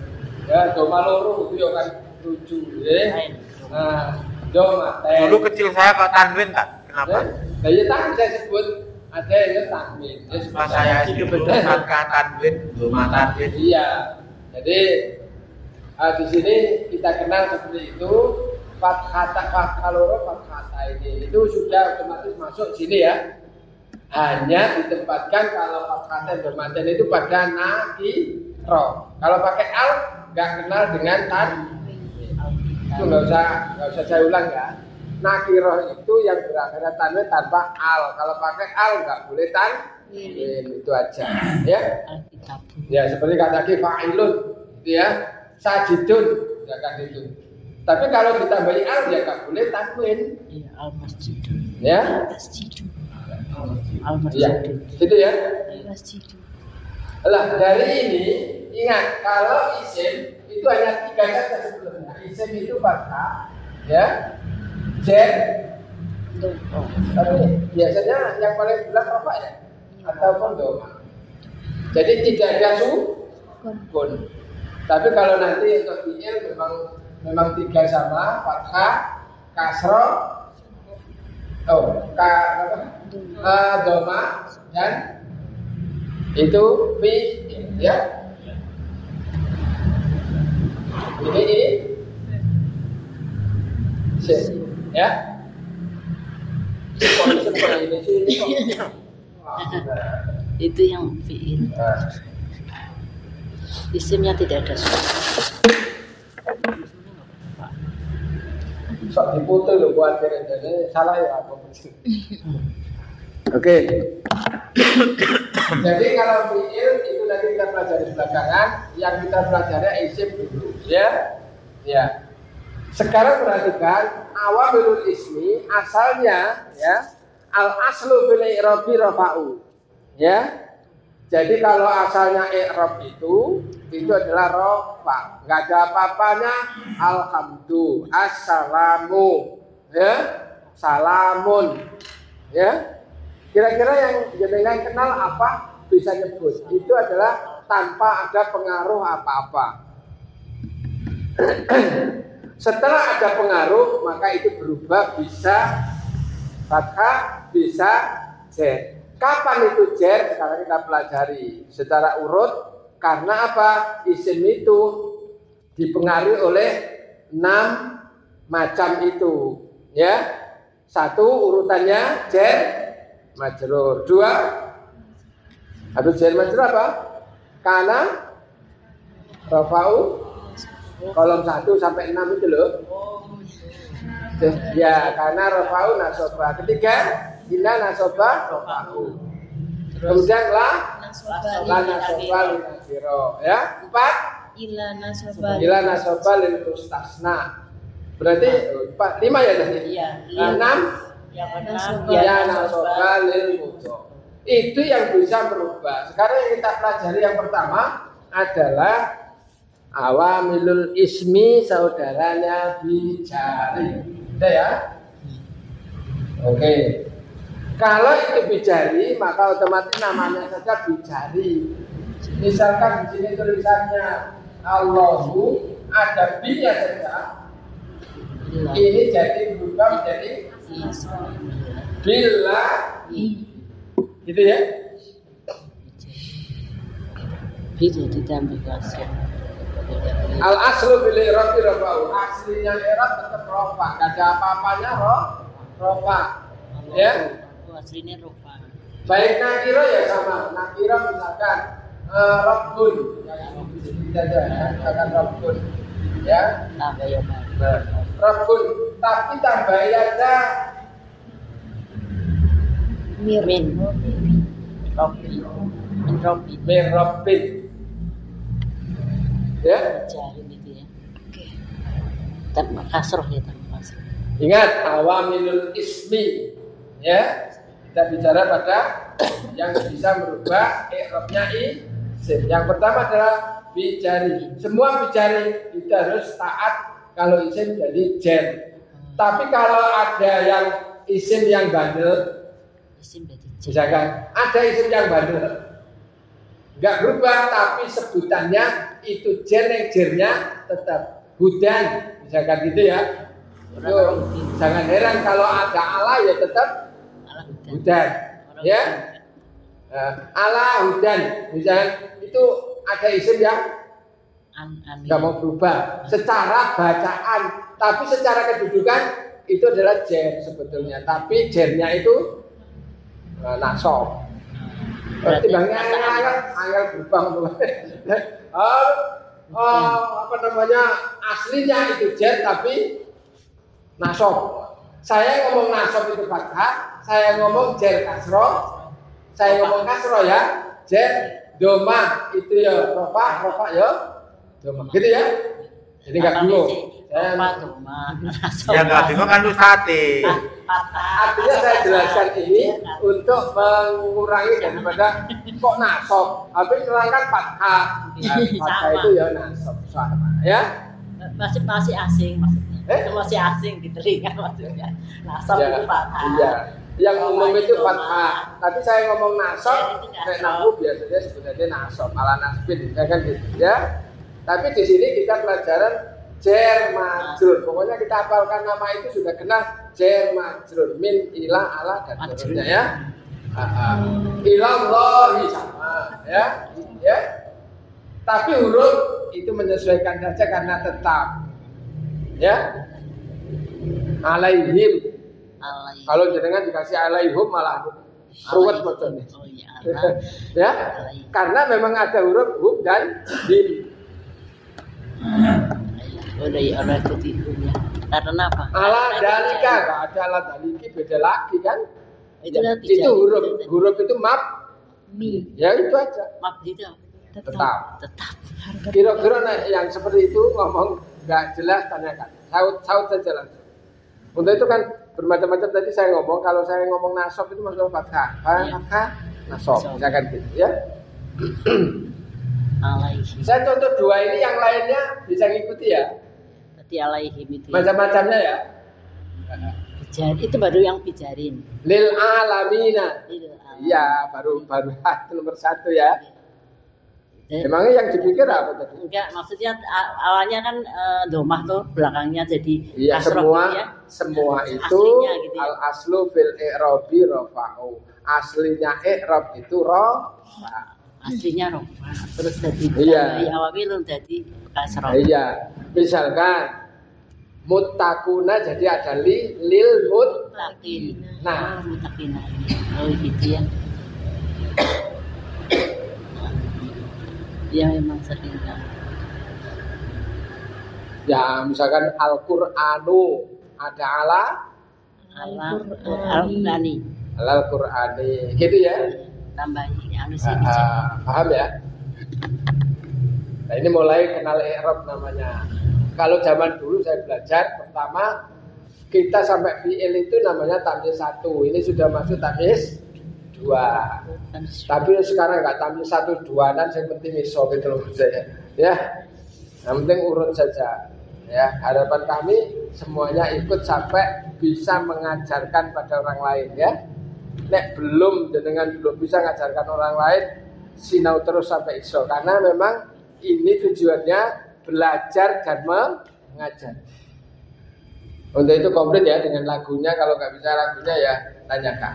Ya, doma loro itu kan lucu ya. Nah, domaten. Dulu kecil saya kok tanwin tak? Kenapa? Nah, ya tadi saya sebut ada yang tanwin. Ya, Pas saya itu dulu beda. kata tanwin, doma tanwin. Iya. Jadi di sini kita kenal seperti itu. Fathah loro fathah ini itu sudah otomatis masuk sini ya. Hanya ditempatkan kalau fathah bermanten itu pada nakiro. Kalau pakai al nggak kenal dengan tanwin. Itu nggak usah saya ulang ya. Nakiro itu yang berakhiran tanwin tanpa al. Kalau pakai al nggak boleh tanwin. Itu aja ya. Alkitab. Ya seperti kata tadi fa'ilun gitu ya. Sajidun ya kan itu. Tapi kalau ditambahi al ya nggak boleh tanwin. Iya, al-masjid. Ya. Masjid, Ya, gitu ya. masjid. Lah dari ini ingat kalau isim itu hanya 3 saja sebelumnya. Isim itu fathah, ya, jen, tapi biasanya yang paling bulat apa ya? Ataupun doma. Jadi tidak ada sukun. Tapi kalau nanti untuk fi'il memang 3 sama fathah, kasroh, doma dan itu fi'il ya. Ini ya. Itu yang fi'il. Isimnya tidak ada sukun. Sok diputus loh buat jadi salah ya apa? Oke. Jadi kalau fi'il itu nanti kita pelajari belakangan, yang kita pelajari isim dulu, ya. Ya. Sekarang perhatikan awamilul ismi asalnya ya al aslu fil i'rabi rafa'u. Ya. Jadi kalau asalnya i'rab itu adalah rafa. Enggak ada apa-apanya alhamdu, assalamu. ya, salamun, ya. Kira-kira yang jenengan kenal apa bisa nyebut? Itu adalah tanpa ada pengaruh apa-apa. Setelah ada pengaruh, maka itu berubah bisa fathah, bisa jer. Kapan itu jer? Sekarang kita pelajari secara urut. Karena apa? Isim itu dipengaruhi oleh 6 macam itu, ya. 1 urutannya jer majrur. 2 habis jer majrur apa? Kana rafa'u kolom 1 sampai 6 itu loh. Ya, karena rafa'u nasoba. Ketiga, ila nasoba rafa'u. Kemudian la nasoba linakiro. Ya, 4 ila nasoba lil mustasna. Berarti 5 ya tadi? Iya. 6 Yang ya nasoba lil mudhof. Itu yang bisa berubah. Sekarang yang kita pelajari yang pertama adalah awamilul ismi, saudaranya bijari. Udah ya? Oke. Kalau itu bijari, maka otomatis namanya saja bijari. Misalkan di sini tulisannya Allahu, ada bi-nya saja. Ini jadi berubah menjadi bila, gitu ya? Bisa ditambah kasih. Al aslu bil i'rab rafa'u. Aslinya i'rab tetap rafa, enggak ada apa-apanya rafa. Ya? Aslinya rafa. Baik nakira ya sama. Nakira misalkan rabbun. Kita katakan rabbun. Ya? Tambah ya, Pak. Rabbun, tapi tambah aja Min Robbi min rabbin. Ya? Jahil itu ya. Oke. Tanpa kasroh ya, tanpa kasroh. Ingat awamilul ismi, ya. Kita bicara pada yang bisa merubah i'rabnya isim. Yang pertama adalah bijari. Semua bijari itu harus taat kalau isim jadi jen. Tapi kalau ada yang isim yang bandel, Isim berarti misalkan ada isim yang bandel, nggak berubah tapi sebutannya itu jen, yang jernya tetap hudan, misalkan gitu ya. Itu jangan heran kalau ada ala ya tetap hudan, ya. Ala hudan, misalkan itu ada isim yang nggak mau berubah secara bacaan, tapi secara kedudukan itu adalah jer sebetulnya, tapi jernya itu nasab. Berarti angel berubah. Apa namanya, aslinya itu jer tapi nasab. Saya ngomong nasab itu fathah, saya ngomong jer kasro, saya ngomong kasro ya jer doma itu ya rofa ya doma, gitu ya. Jadi nggak bingung. Ya nggak bingung kan lu sate. Artinya saya jelaskan ini untuk mengurangi daripada kok nasab. Habis terangkan fathah. Fathah itu ya nasab sama ya. Masih asing maksudnya. Masih asing di telinga maksudnya. Nasab itu fathah. Iya. Yang umum itu fathah. Tapi saya ngomong nasab, kayak nahu biasanya sebenarnya nasab, ala nasbin, kan gitu ya. Tapi di sini kita pelajaran jer majrur. Pokoknya kita hafalkan nama itu sudah kenal jer majrur, min ila ala dan seterusnya ya. Ilallahi sama ya. Ya. Tapi huruf itu menyesuaikan saja karena tetap. Ya. Alaihim. Kalau jenengan dikasih alaihum malah ruwet macamnya. Oh iya. Ya. Karena memang ada huruf hum dan him. Udah ya orang ketihum ya. Karena apa? Ala dalika, enggak ada ala daliki, beda lagi kan? Itu huruf itu mab mi. Ya itu aja. Mab itu Tetap. Tetap. Kira-kira yang seperti itu ngomong enggak jelas, tanyakan. Saut saja langsung. Untuk itu kan bermacam-macam, tadi saya ngomong, kalau saya ngomong nasab itu maksudnya fathah. Fathah, nasab, misalkan gitu ya. Alaihim. Saya contoh 2 ini, yang lainnya bisa ngikuti ya. Berarti alaihim itu. Macam-macamnya ya. Itu baru yang bijarin. Lil alamina. Lil alam. Iya, baru nomor 1 ya. Emangnya yang dipikir apa tadi? Enggak, maksudnya awalnya kan domah tuh, belakangnya jadi Iya, kasroh semua gitu ya. semua itu Aslinya gitu ya. al aslu fil i'rabi rafa'u. Aslinya i'rab itu rafa. Aslinya rofa. Terus jadi Iya. awamilun jadi kasroh. Iya, misalkan muttaquna jadi ada lil Mutakin. Nah. Mutakin. Oh gitu ya. Ya memang sering kan. Ya, misalkan Al-Qur'anu ada Al-Qur'ani. Al-Qur'ani. Gitu ya. Tambahin anu sih bisa. Paham ya? Nah, ini mulai kenal i'rab namanya. Kalau zaman dulu saya belajar pertama kita sampai fi'il itu namanya tamyiz 1. Ini sudah masuk tamyiz 2. Tapi sekarang enggak tamyiz 1 2-an, yang penting iso gitu loh saya. Ya. Yang penting urut saja. Ya, harapan kami semuanya ikut sampai bisa mengajarkan pada orang lain ya. Nek belum bisa mengajarkan orang lain, sinau terus sampai iso karena memang ini tujuannya belajar dan mengajar. Untuk itu komplit ya dengan lagunya. Kalau nggak bisa lagunya ya tanyakan.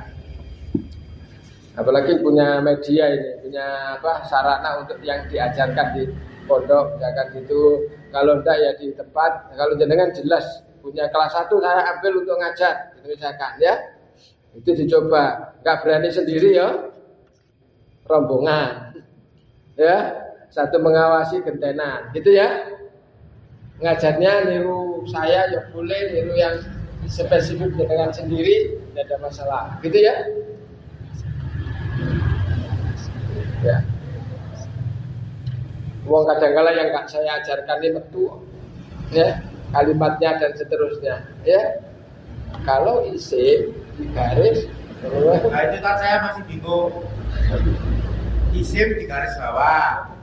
Apalagi punya media ini, punya sarana untuk yang diajarkan di pondok, misalkan gitu. Kalau enggak ya di tempat. Kalau jenengan jelas punya kelas 1 saya ambil untuk ngajar, gitu misalkan ya. Itu dicoba. Nggak berani sendiri ya, rombongan, ya. Satu mengawasi gentenan, gitu ya. Ngajarnya niru saya ya boleh, niru yang spesifik dengan sendiri tidak ada masalah, gitu ya. Ya. Wong kadang-kala yang nggak saya ajarkan ini metu, ya kalimatnya dan seterusnya, ya. Kalau isim di garis, nah itu kan saya masih bingung. Isim di garis bawah.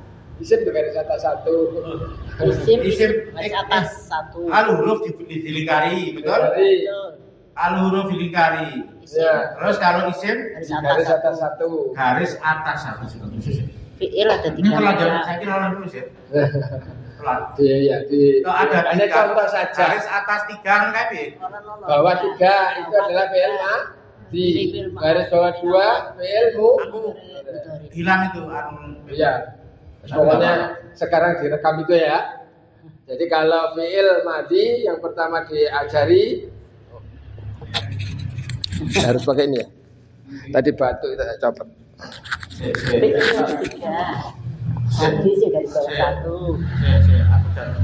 isim di garis atas 1. Isim garis atas 1. Al huruf dilingkari, betul? Al huruf dilingkari. Ya. Terus kalau isim Garis atas 1. garis atas 1. Fi'il ada 3 Ini terlanjur, macam. saya kira orang terus ya. Pelan. Iya, di Kalau ada hanya 3, contoh saja. garis atas 3 kan kayak Bawah 3 itu adalah fi'il di garis bawah 2 fi'il aku hilang itu anu. Iya. Pokoknya sekarang direkam itu ya. Jadi kalau fi'il madhi yang pertama diajari harus pakai ini ya. Tadi batu itu saya copot. Fi'il ada 3. Nanti sih garis bawah 1. Aku jalan.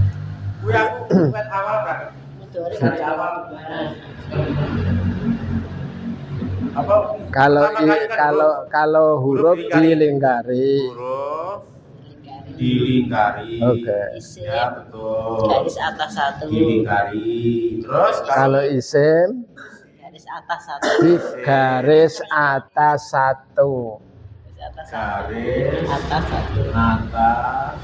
Aku buat awal kan. Mudhari Dari awal. Apa? Kalau huruf dilingkari. Huruf dilingkari. Oke. Isim Ya betul. garis atas 1. Dilingkari. Terus Kalau isim Garis atas 1. di garis atas 1. garis Atas 1. atas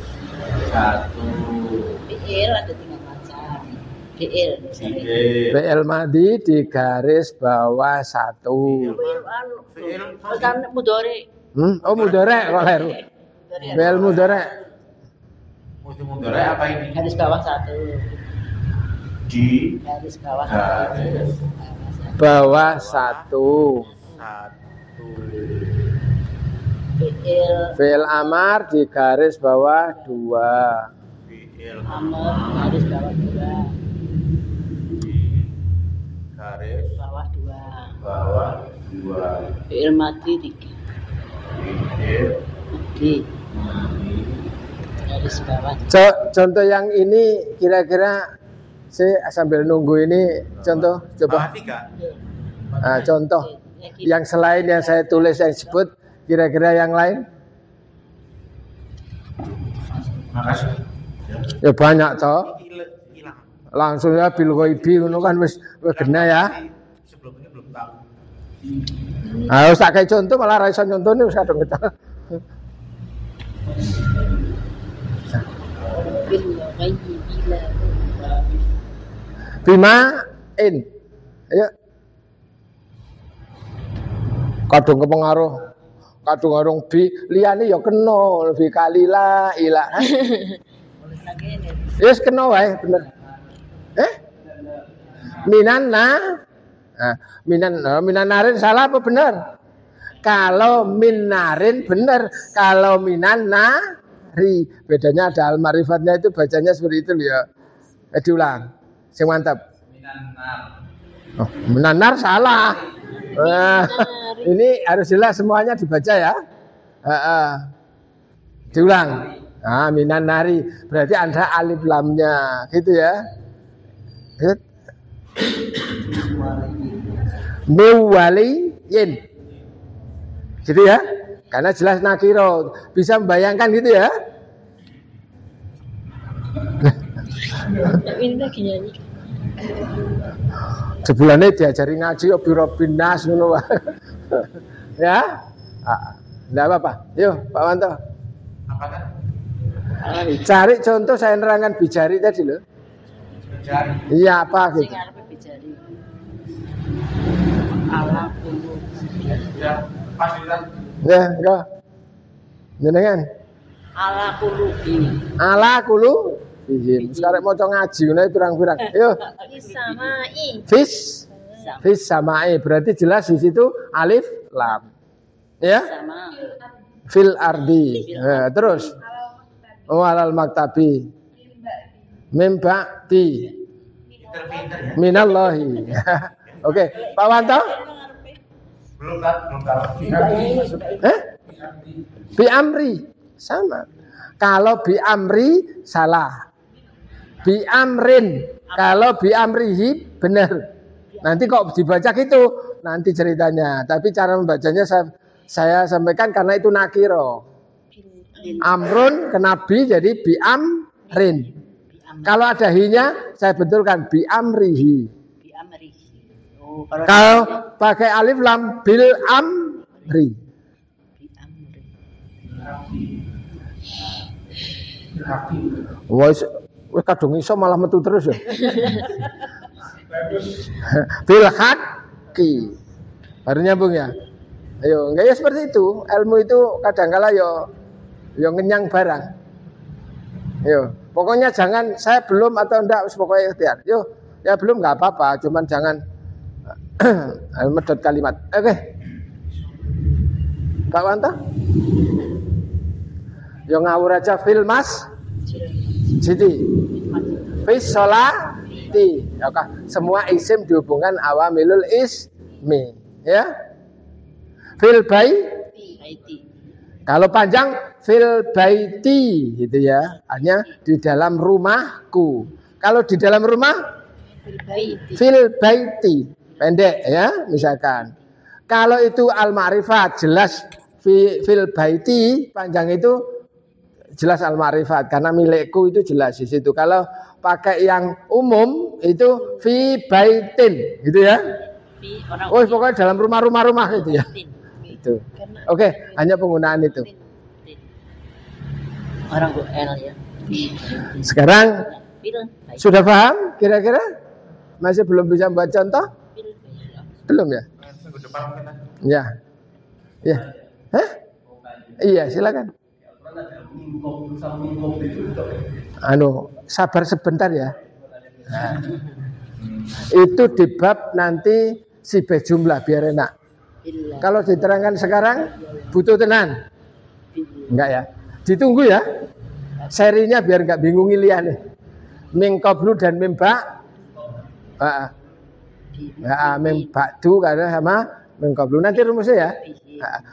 1. Fi'il ada 3 macam. Fi'il misalnya. Fi'il madhi di garis bawah 1. Kan mudhari. Oh mudhari kok leru. Fi'il mudhari. Musim mudhari apa ini? Garis bawah 1. Di Garis bawah garis 1. Bawah 1. 1. Fi'il Fi'il amar di garis bawah 2. Fi'il amr garis bawah 2. di garis Bawah 2. bawah 2. Fi'il madi 3. Fi'il Madi garis bawah. Contoh yang ini kira-kira saya sambil nunggu ini contoh bawah coba. 3. Nah, contoh yang selain yang saya tulis yang sebut kira-kira yang lain. Makasih. Ya banyak toh. Hilang. Langsung ya bil ghaibi ngono kan wis kena ya. Sebelumnya belum tahu. Ah wis tak kayak contoh malah ra iso nyontone wis kadung kita. Bima in. Ayo Kadung kepengaruh, kadung orang bi liyane ya kena bi kalila ilah. Yes kena wae bener. Minanna. Nah, minanarin salah apa benar? Kalau minarin benar, kalau minanari bedanya ada al-marifatnya itu bacanya seperti itu ya. Diulang. Sing mantap. Oh, minanar salah. Ini harus jelas semuanya dibaca ya. Diulang. Ah, minanari berarti ada alif lamnya, gitu ya. Mewaliyin, gitu ya. Karena jelas nakiro, bisa membayangkan gitu ya. Ini lagi nyanyi. Sebulannya diajari ngaji biro binas ngono ya. Enggak apa-apa. Yuk, Pak Wanto. Apa kan? Cari contoh saya nerangkan bijari tadi loh. Bijari. Iya apa gitu. Sing arepe bijari. Ala kulo. Ya, pas kita. Ya, enggak. Jenengan. Ala kulubi. Ala kulu bihim. Sekarang mau ngaji ngono pirang-pirang. Yuk. Samai. Fis samai berarti jelas di situ alif lam. Ya? Sama. Fil ardi. Terus alal maktabi. Mim ba'di. Pinter-pinter ya. Minallahi. Oke, Pak Wanto? Belum tahu. Bi amri sama. Kalau bi amri salah. Bi amrin. Kalau bi amrihi benar. Nanti kok dibaca gitu nanti ceritanya. Tapi cara membacanya saya sampaikan karena itu nakiro. Amrun kenabi jadi bi amrin. Kalau ada hinya saya betulkan bi amrihi. Bi amri. Kalau pakai alif lam bil amri. Bi amri. Wes kadung iso malah metu terus ya. Bil haqqi. Baru nyambung ya. Ayo, enggak ya seperti itu. Ilmu itu kadang-kala yo ngenyang barang. Yo, pokoknya jangan saya belum atau enggak pokoknya ikhtiar. Yo, ya belum enggak apa-apa, cuman jangan medot kalimat. Oke. Pak Wanto? Yo ngawur aja fil mas Siti. Fis sholati. Oke, semua isim dihubungkan awamilul ismi, ya. Fil baiti. Kalau panjang fil baiti gitu ya. Hanya di dalam rumahku. Kalau di dalam rumah fil baiti. Pendek ya, misalkan. Kalau itu al-ma'rifat jelas fil baiti, panjang itu jelas al-ma'rifat karena milikku itu jelas di situ. Kalau pakai yang umum itu fi baitin gitu ya. Oh, pokoknya dalam rumah gitu ya. Itu. Oke, hanya penggunaan itu. Orang L ya. Sekarang sudah paham kira-kira? Masih belum bisa membuat contoh? Belum ya? Minggu depan mungkin. Ya. Ya. Hah? Iya, silakan. Sabar sebentar ya. Nah. Itu di bab nanti sibeh jumlah biar enak. Kalau diterangkan sekarang butuh tenan. Enggak ya? Ditunggu ya. Serinya biar enggak bingung liane. Ming qablu dan mim ba. Mim ba'du karena sama mim qablu. Nanti rumusnya ya.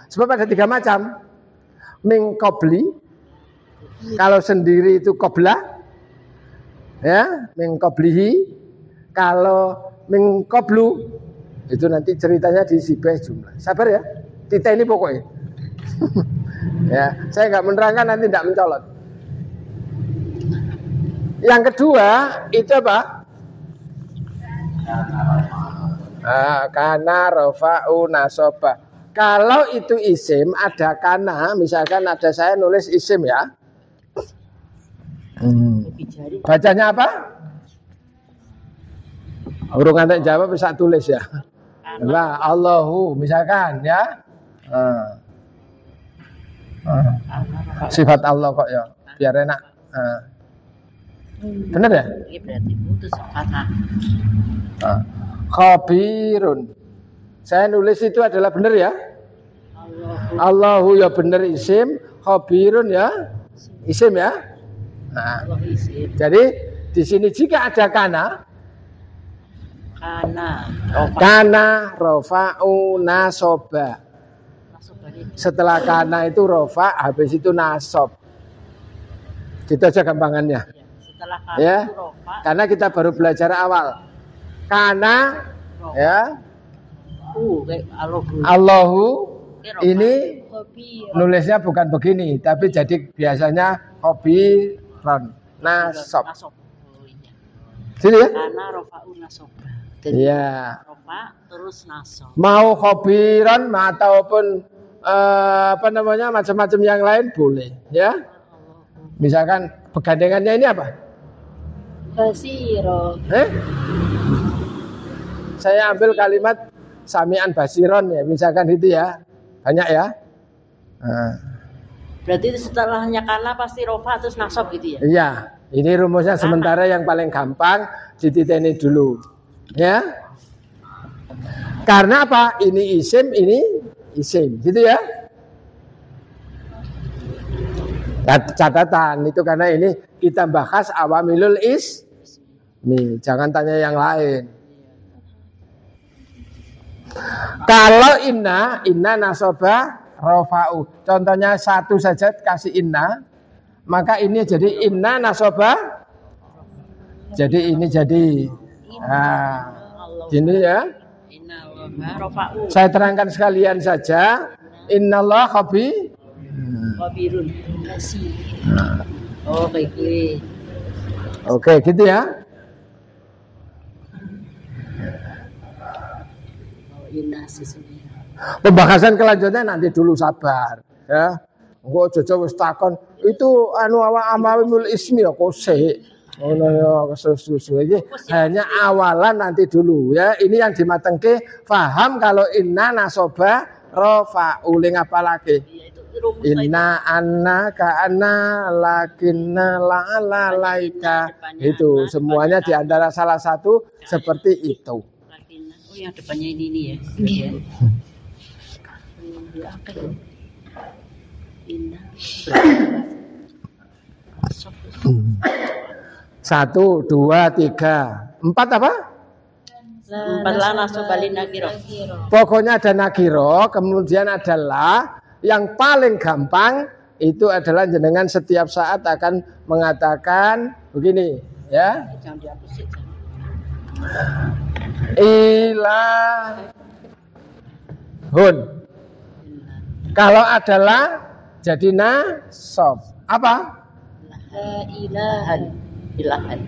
Sebab ada 3 macam. Ming qabli. Kalau sendiri itu qabla. Ya, ming qablihi. Kalau ming qablu itu nanti ceritanya di sibeh jumlah. Sabar ya. Kita ini pokoknya. Ya, saya nggak menerangkan nanti tidak mencolot. Yang kedua itu apa? Kana rofa'u nasoba. Kalau itu isim ada kana, misalkan ada saya nulis isim ya. Bacanya apa? Urung ngantek jawab bisa tulis ya. Nah, Allahu misalkan ya. Sifat Allah kok ya, biar enak. Bener ya? Ini berarti putus fathah. Khabirun. Saya nulis itu adalah benar ya? Allahu ya benar isim, khabirun ya isim ya. Nah, jadi di sini jika ada kana rofa'u nasoba. Setelah kana itu rofa, habis itu nasob. Gitu aja gampangannya. Setelah kana ya, itu rofa. karena kita baru belajar awal. Kana ya. Allahu ini nulisnya bukan begini, tapi jadi biasanya khabirun nasob. Jadi ya? Kana rofa'u nasob. Iya. Rofa terus nasob. Mau khabirun ataupun macam-macam yang lain boleh, ya. Misalkan pegandengannya ini apa? Basiro. Saya ambil kalimat sami'an basiron ya, misalkan itu ya. Banyak ya. Berarti setelahnya kana pasti rofa terus nasob gitu ya? Iya, ini rumusnya sementara yang paling gampang dititeni dulu. Ya. Karena apa? Ini isim, ini isim, gitu ya. Catatan itu karena ini kita bahas awamilul ismi, jangan tanya yang lain. Kalau inna nasoba rofa'u, contohnya satu saja kasih inna, maka ini jadi inna nasoba, jadi ini jadi gini ya. Saya terangkan sekalian saja. Innallah khabirun. Oh baik. Oke, gitu ya. Pembahasan kelanjutannya nanti dulu, sabar ya. Engko jojo wis takon itu awamilul ismi ya kok sik. Hanya awalan nanti dulu ya. Ini yang dimatengke paham kalau inna nasoba rofa uling apa lagi? Inna anna ka anna lakinna la laika. Itu semuanya diantara salah satu seperti itu. Oh yang depannya ini ya. Inna. 1, 2, 3, 4 apa? 4 lah nasobalin nakiro. Pokoknya ada nakiro, kemudian adalah yang paling gampang itu adalah jenengan setiap saat akan mengatakan begini, ya. Jangan dihapusin. Ilahun. Kalau adalah jadi nasob. Apa? La ilahan. Ilahan.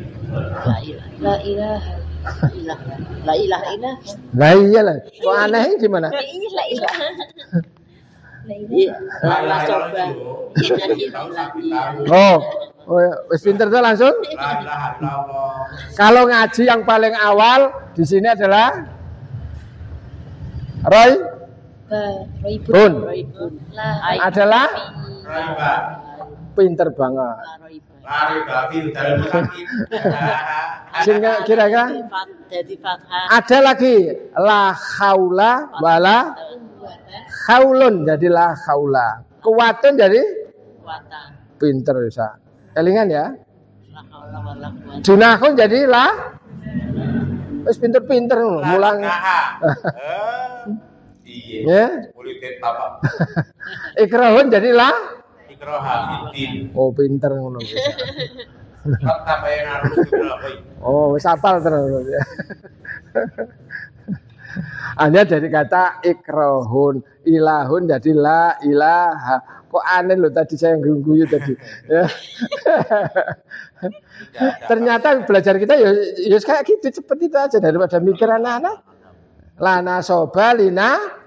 La ilaha. La ilaha. Ilahan. La ilaha ilah. Nah iyalah. Kok aneh gimana? La ilaha. La coba. Oh, wis pinter tuh langsung. Kalau ngaji yang paling awal di sini adalah Roy Bun adalah pinter banget. Sehingga kira-kira ada lagi la haula wala haulun, jadi la haula. Kuwatun jadi pinter bisa. Kelingan ya. Junahun jadi la. Wis pinter-pinter mulang. Iya. Politik bapak. Ikrahun jadi la. Ikrahafidin. Oh pinter ngono. Apa yang harus berapa? Oh wis hafal terus. Hanya dari kata ikrahun, ilahun jadi la ilaha. Kok aneh loh tadi saya guyu tadi. Ya. Ternyata belajar kita ya kayak gitu, cepet itu aja daripada mikir anak-anak. Lana soba lina.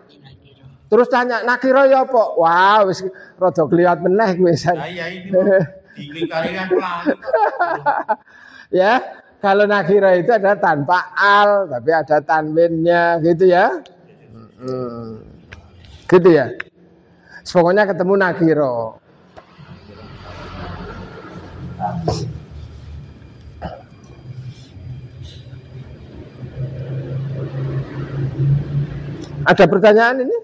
Terus tanya nakiro ya apa? Wah, wis rada kliwat meneh kuwi san. Ya ini dikalikan pelan. Ya, Kalau nakiro itu ada tanpa al, tapi ada tanwinnya, gitu ya. Gitu ya. Pokoknya ketemu nakiro. Ada pertanyaan ini?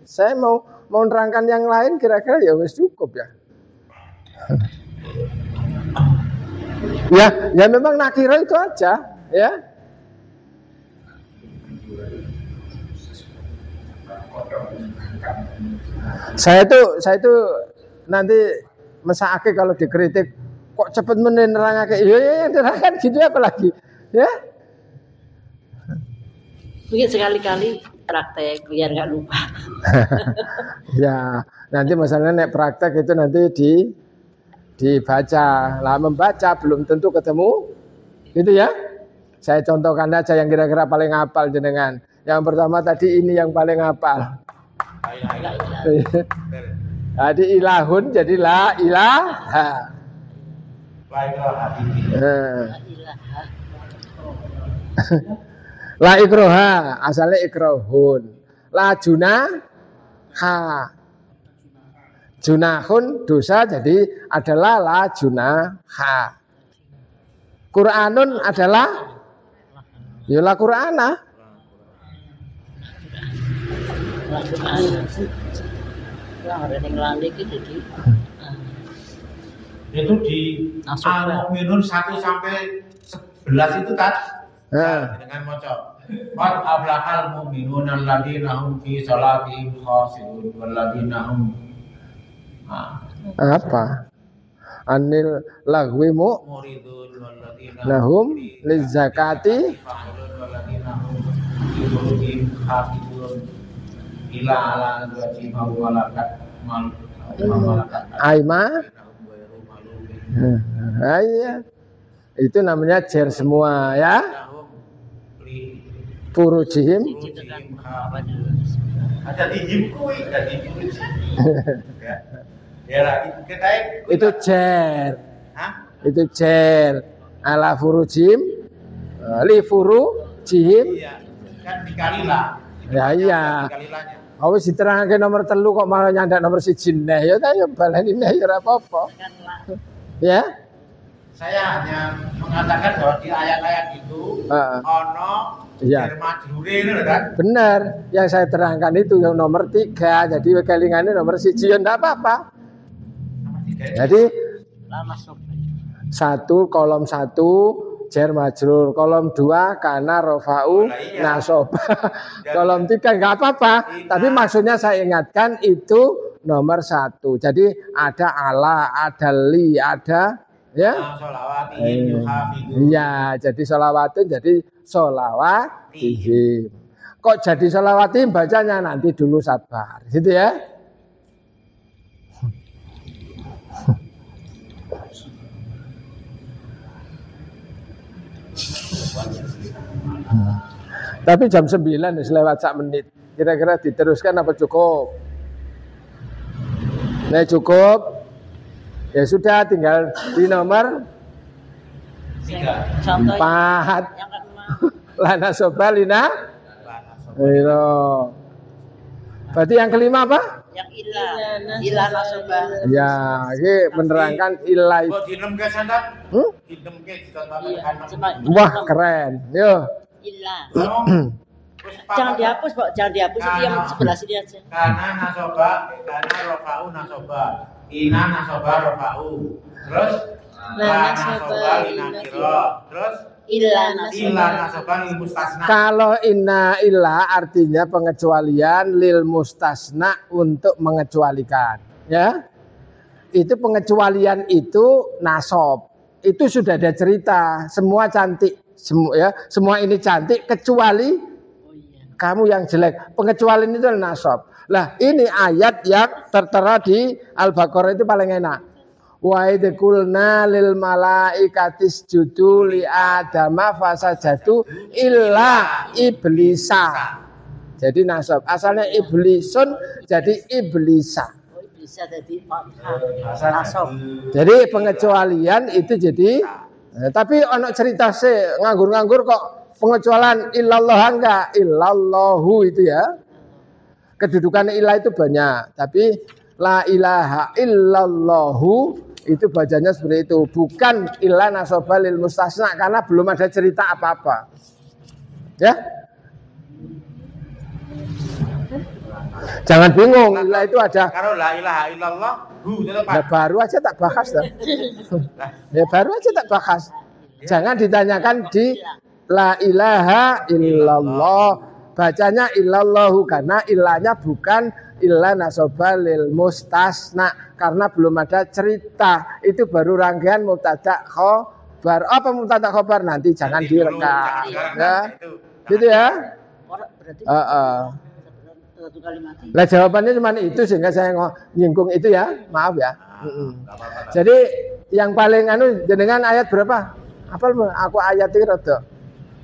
Saya mau menerangkan yang lain, kira-kira ya wis cukup ya. Ya memang nakiro itu aja, ya. Saya itu nanti mesake kalau dikritik kok cepet menerangake. Ya nerangkan gitu apalagi, ya. Mungkin sekali-kali praktek biar nggak lupa. Ya, nanti masalahnya nek praktek itu nanti dibaca. Lah membaca belum tentu ketemu. Gitu ya. Saya contohkan aja yang kira-kira paling hafal jenengan. Yang pertama tadi ini yang paling hafal. Tadi ilahun jadi la ilaha. La ikroha asalnya ikrohun. La junaha. Junahun dosa jadi adalah la junaha. Quranun adalah yola Qur'ana. Itu di Al-Mu'minun 1 sampai 11 itu kan? Dengan moco. Qad aflahal mu'minun alladzina hum fi shalatihim khashi'un walladzina hum apa? Anil lagwi muridun walladzina lahum lizakati walladzina hum fi furujihim hafizun ila ala azwajihim aw malakat aima. Iya. Itu namanya jer semua ya. Furujihim. Ada di himku, ada di furuji. Ya, itu jer. Hah? Itu jer. Ala furujihim. Li furujihim. Iya, kan dikalilah. Ya iya. Oh wis diterangake nomor 3 kok malah nyandak nomor 1 neh. Ya ta yo baleni neh ya ora apa-apa. Ya. Saya hanya mengatakan bahwa di ayat-ayat itu ono iya. majrure itu kan. Benar, yang saya terangkan itu yang nomor 3. Jadi kelingannya nomor 1 ya enggak apa-apa. Jadi 1 kolom 1 jar majrur, kolom 2 kana rofa'u nasab. Kolom 3 enggak apa-apa, tapi maksudnya saya ingatkan itu nomor 1. Jadi ada ala, ada li, ada ya. Iya, jadi sholawatun jadi sholawatihim. Kok jadi sholawatihim bacanya nanti dulu sabar, gitu ya. Tapi jam 9 lewat 1 menit. Kira-kira diteruskan apa cukup? Nah cukup. Ya sudah, tinggal di nomor 4. Lana sobalina. Berarti yang kelima apa? Yang ilah nasobah. Ya, ini menerangkan ilah. Wah keren. Yo. Ilah. Jangan dihapus, Pak. Jangan dihapus. Itu yang sebelah sini aja. Karena nasoba, karena rofa'u nasoba. Ina nasoba rofa'u. Terus nasoba linakiro. Terus Ilah nasoba lil mustasna. Kalau inna ilah artinya pengecualian, lil mustasna untuk mengecualikan. Ya, itu pengecualian itu nasob. Itu sudah ada cerita. Semua cantik, semua ini cantik kecuali kamu yang jelek. Pengecualian itu nasob. Lah ini ayat yang tertera di Al-Baqarah itu paling enak. Wa idh qulna lil malaikatis judu li adama fasajadu illa iblisa. Jadi nasab. Asalnya iblisun jadi iblisa. Bisa jadi nasab. Jadi pengecualian itu jadi Tapi ono cerita sih nganggur-nganggur kok pengecualian illallah enggak, illallahu itu ya. Kedudukan ilah itu banyak, tapi la ilaha illallahu itu bacanya seperti itu, bukan ilah nasoba lil mustasna karena belum ada cerita apa-apa. Ya. Jangan bingung, ilah itu ada. Kalau la ilaha illallah, Ya, baru aja tak bahas dah. Ya baru aja tak bahas. Jangan ditanyakan di la ilaha illallah. Bacanya illallahu karena ilahnya bukan ilah nasoba lil mustasna karena belum ada cerita. Itu baru rangkaian mubtada khobar. Apa mubtada khobar nanti jangan direkam. Ya. Gitu ya. Berarti satu kalimat. Lah jawabannya cuma itu sehingga saya nyinggung itu ya. Maaf ya. Jadi yang paling jenengan ayat berapa? Apa aku ayat itu rada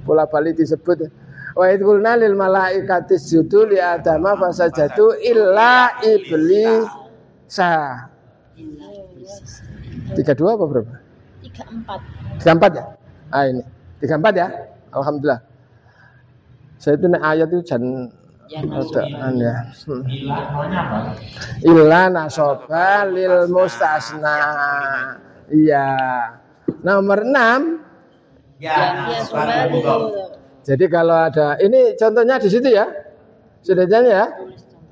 bola balik disebut. Wa idqulna lil malaikati isjudu li adama fasajadu illa iblisa. 32 apa berapa? 34. 34 ya? Ah ini. 34 ya? Alhamdulillah. Saya itu ayat itu jan ya. Illa nasoba lil mustasna. Iya. Nomor 6 ya jadi kalau ada, ini contohnya di situ ya, sudah ya.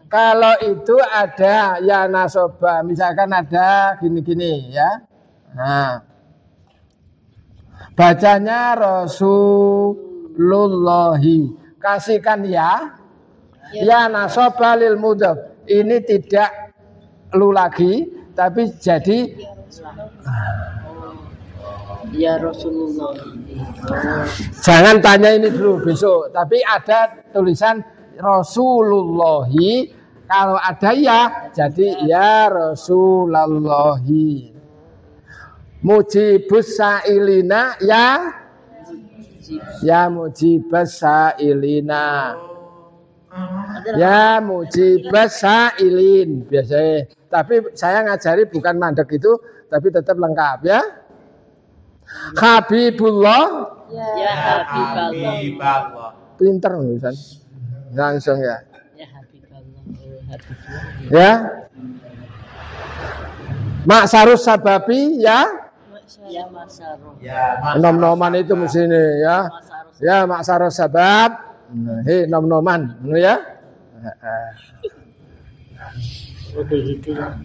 Kalau itu ada ya nasoba, misalkan ada gini-gini ya. Nah, bacanya Rasulullahi, kasihkan ya nasoba lil mudhaf. Ini tidak lu lagi, tapi jadi ya Rasulullah. Jangan tanya ini dulu besok, tapi ada tulisan Rasulullahi. Kalau ada ya, jadi ya Rasulullahi. Mujibus sa'ilina ya mujibus sa'ilina. Ya mujibus sa'ilin biasanya. Tapi saya ngajari bukan mandek itu, tapi tetap lengkap ya. Habibullah Ya Habiballah. Pinter nulisan langsung ya. Ya Habiballah. Ya. Maksarus sababi ya. Ya Masaruh. Nom-noman itu mesti ini ya. Ya maksarus sabab. Nom-noman ya. Udah gitu ya.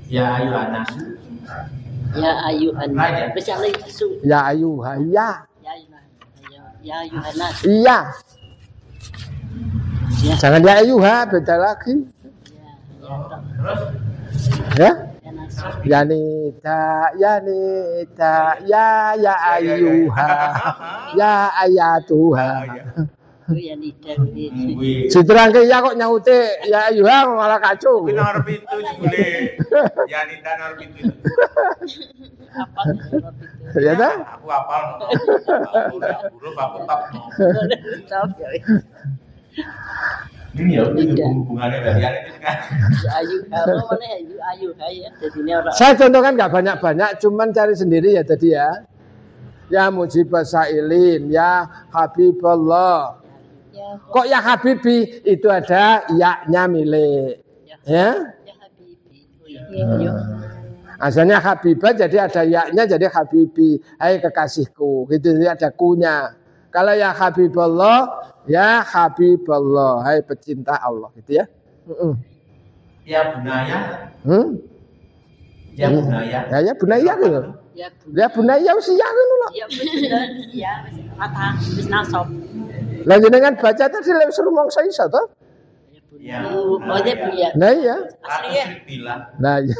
Ya ayuhanas. Ya ayuhan. Ya ayuhaya. Ya ayuhanas. Iya. Jangan ya ayuha, beda lagi. Ya. Yanita, ya ayuha, ya ayatuha. Diterangke ya kok nyaute ya ayuha malah kacau. Kuwi nomor 7 jebule. Yanita nomor 7. Apa nomor 7? Ya ta? Aku hafal. Huruf aku tak. Ini ya hubungannya dari itu kan. Saya contohkan nggak banyak-banyak, cuman cari sendiri ya tadi ya. Ya mujibas sa'ilin, ya Habiballah. Kok ya Habibi itu ada ya-nya milik. Ya? Ya Habibi. Asalnya Habibah jadi ada ya-nya jadi Habibi. Hai kekasihku, gitu jadi ada ku-nya. Kalau ya Habiballah, ya Habiballah, hai pecinta Allah gitu ya. Ya bunaya. Ya bunaya. Ya bunaya gitu. Ya bunaya usia ngono lho. Ya bener. Ya mata wis nasab. Lah jenengan baca tadi lek suruh mongso iso to? Ya. Oh ya. Nah iya. Nah iya.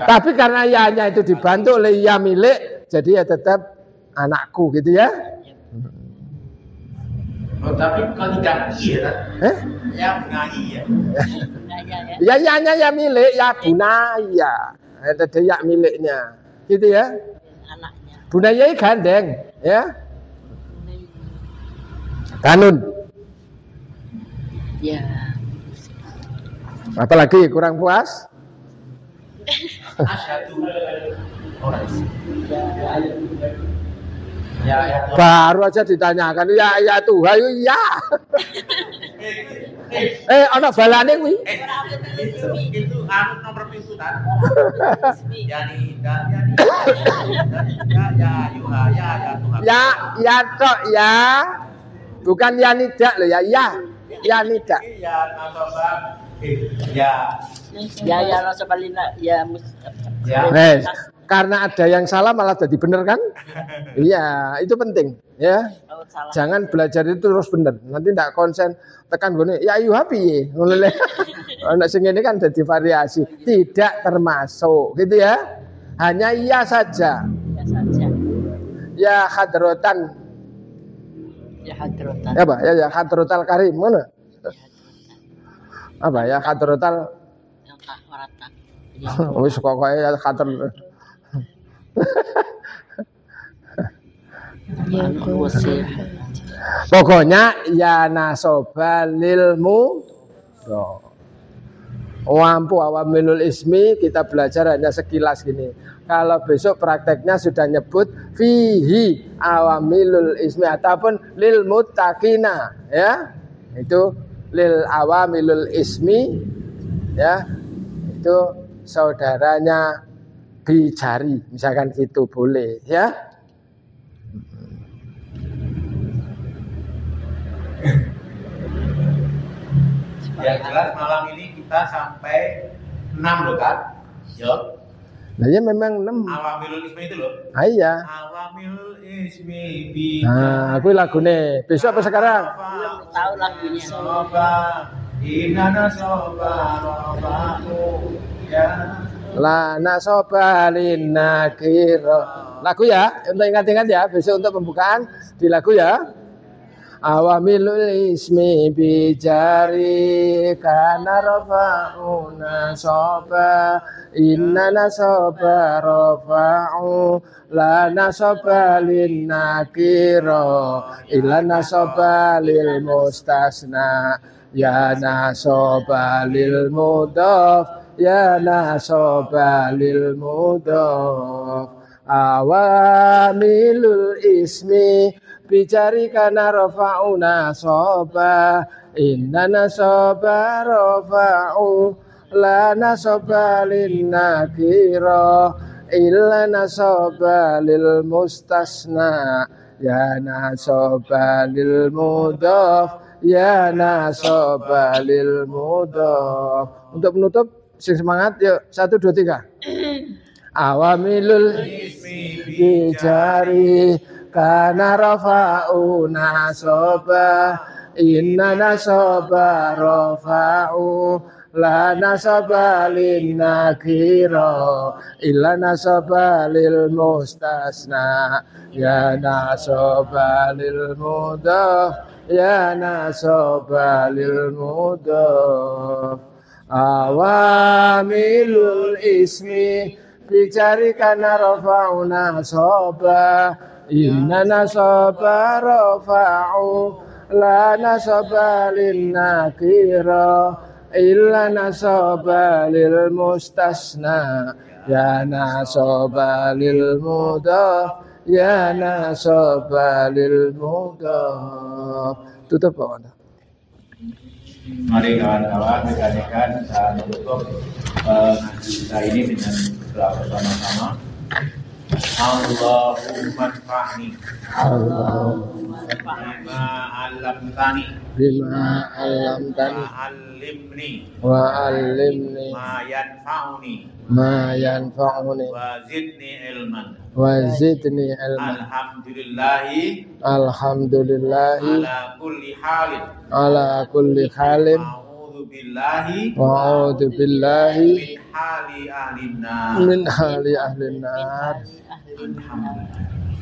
Tapi karena ya-nya itu dibantu oleh ya milik, jadi ya tetap anakku gitu ya. Oh, tapi kalau tidak iya, ya bunaya ya. Ya ya-nya ya milik, ya bunaya. Ada ya miliknya, gitu ya. Anaknya. Bunaya gandeng, ya. Kanun. Ya. Apalagi kurang puas? Asyhadu. Ya. Baru aja ditanyakan ya Tuhan ya. Ana balane kuwi. Itu nomor pintu kan. Yani ya Tuhan. Ya tok ya. Bukan ya tidak loh ya. Ya tidak. Ya nasabah. Ya. Ya nasobalina ya. Karena ada yang salah malah jadi bener kan? Iya, itu penting ya. Jangan belajar itu terus bener. Nanti tidak konsen tekan gini. Ya ayuha piye? Ngono le. Nek sing ngene kan jadi variasi. Tidak termasuk gitu ya. Hanya iya saja. Ya hadrotan. Ya hadrotan. Ya Pak, ya hadrotal karim mana? Apa ya hadrotal? Yang tak warata. Wis kokoke ya hadr. Pokoknya ya nasoba lilmu. Wampu awamilul ismi kita belajar hanya sekilas gini. Kalau besok prakteknya sudah nyebut fihi awamilul ismi ataupun lil muttaqina ya. Itu lil awamilul ismi ya. Itu saudaranya bijari misalkan gitu boleh ya. Yang jelas malam ini kita sampai 6 loh kan? Yo. Nah ya memang 6. Awamilul ismi itu loh. Iya. Awamilul ismi bi. Nah, aku lagune. Besok apa sekarang? Belum tahu lagunya. Soba inana soba robaku ya. La nasoba linakiro. Lagu ya, untuk ingat-ingat ya. Besok untuk pembukaan di lagu ya. Awamilul ismi bijari kana rafa'una soba inna nasoba rafa'u la nasoba linnakiro illa nasoba lil mustasna ya nasoba lil mudhaf ya nasoba lil mudhaf awamilul ismi bicari kana rafa'una soba inna nasoba rafa'u la nasoba linnakiro illa nasoba lil mustasna ya nasoba lil mudhaf ya nasoba lil mudhaf. Untuk penutup sing semangat yuk 1 2 3 awamilul bicari kana rafa'una soba inna nasoba rafa'u la nasoba linnakiro illa nasoba lil mustasna ya nasoba lil mudhaf ya nasoba lil mudhaf awamilul ismi bicari kana rafa'una soba inna nasoba rafa'u la nasoba linnakiro illa nasoba lil mustasna ya nasoba lil mudhaf ya nasoba lil mudhaf. Tutup Pak. Mari kawan-kawan rekan-rekan kita tutup kita ini dengan doa bersama-sama. Allahumma fa'ni Allahumma bima 'allamtani bima 'allamtani wa wa 'allimni ma yanfa'uni ma yanfa'uni wa zidni ilman. wa zidni ilman. Alhamdulillahi ala kulli halin ala kulli halin wa a'udzu billahi min hali ahlin nar.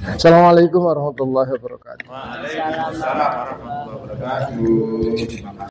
Assalamualaikum warahmatullahi wabarakatuh. Waalaikumsalam warahmatullahi wabarakatuh.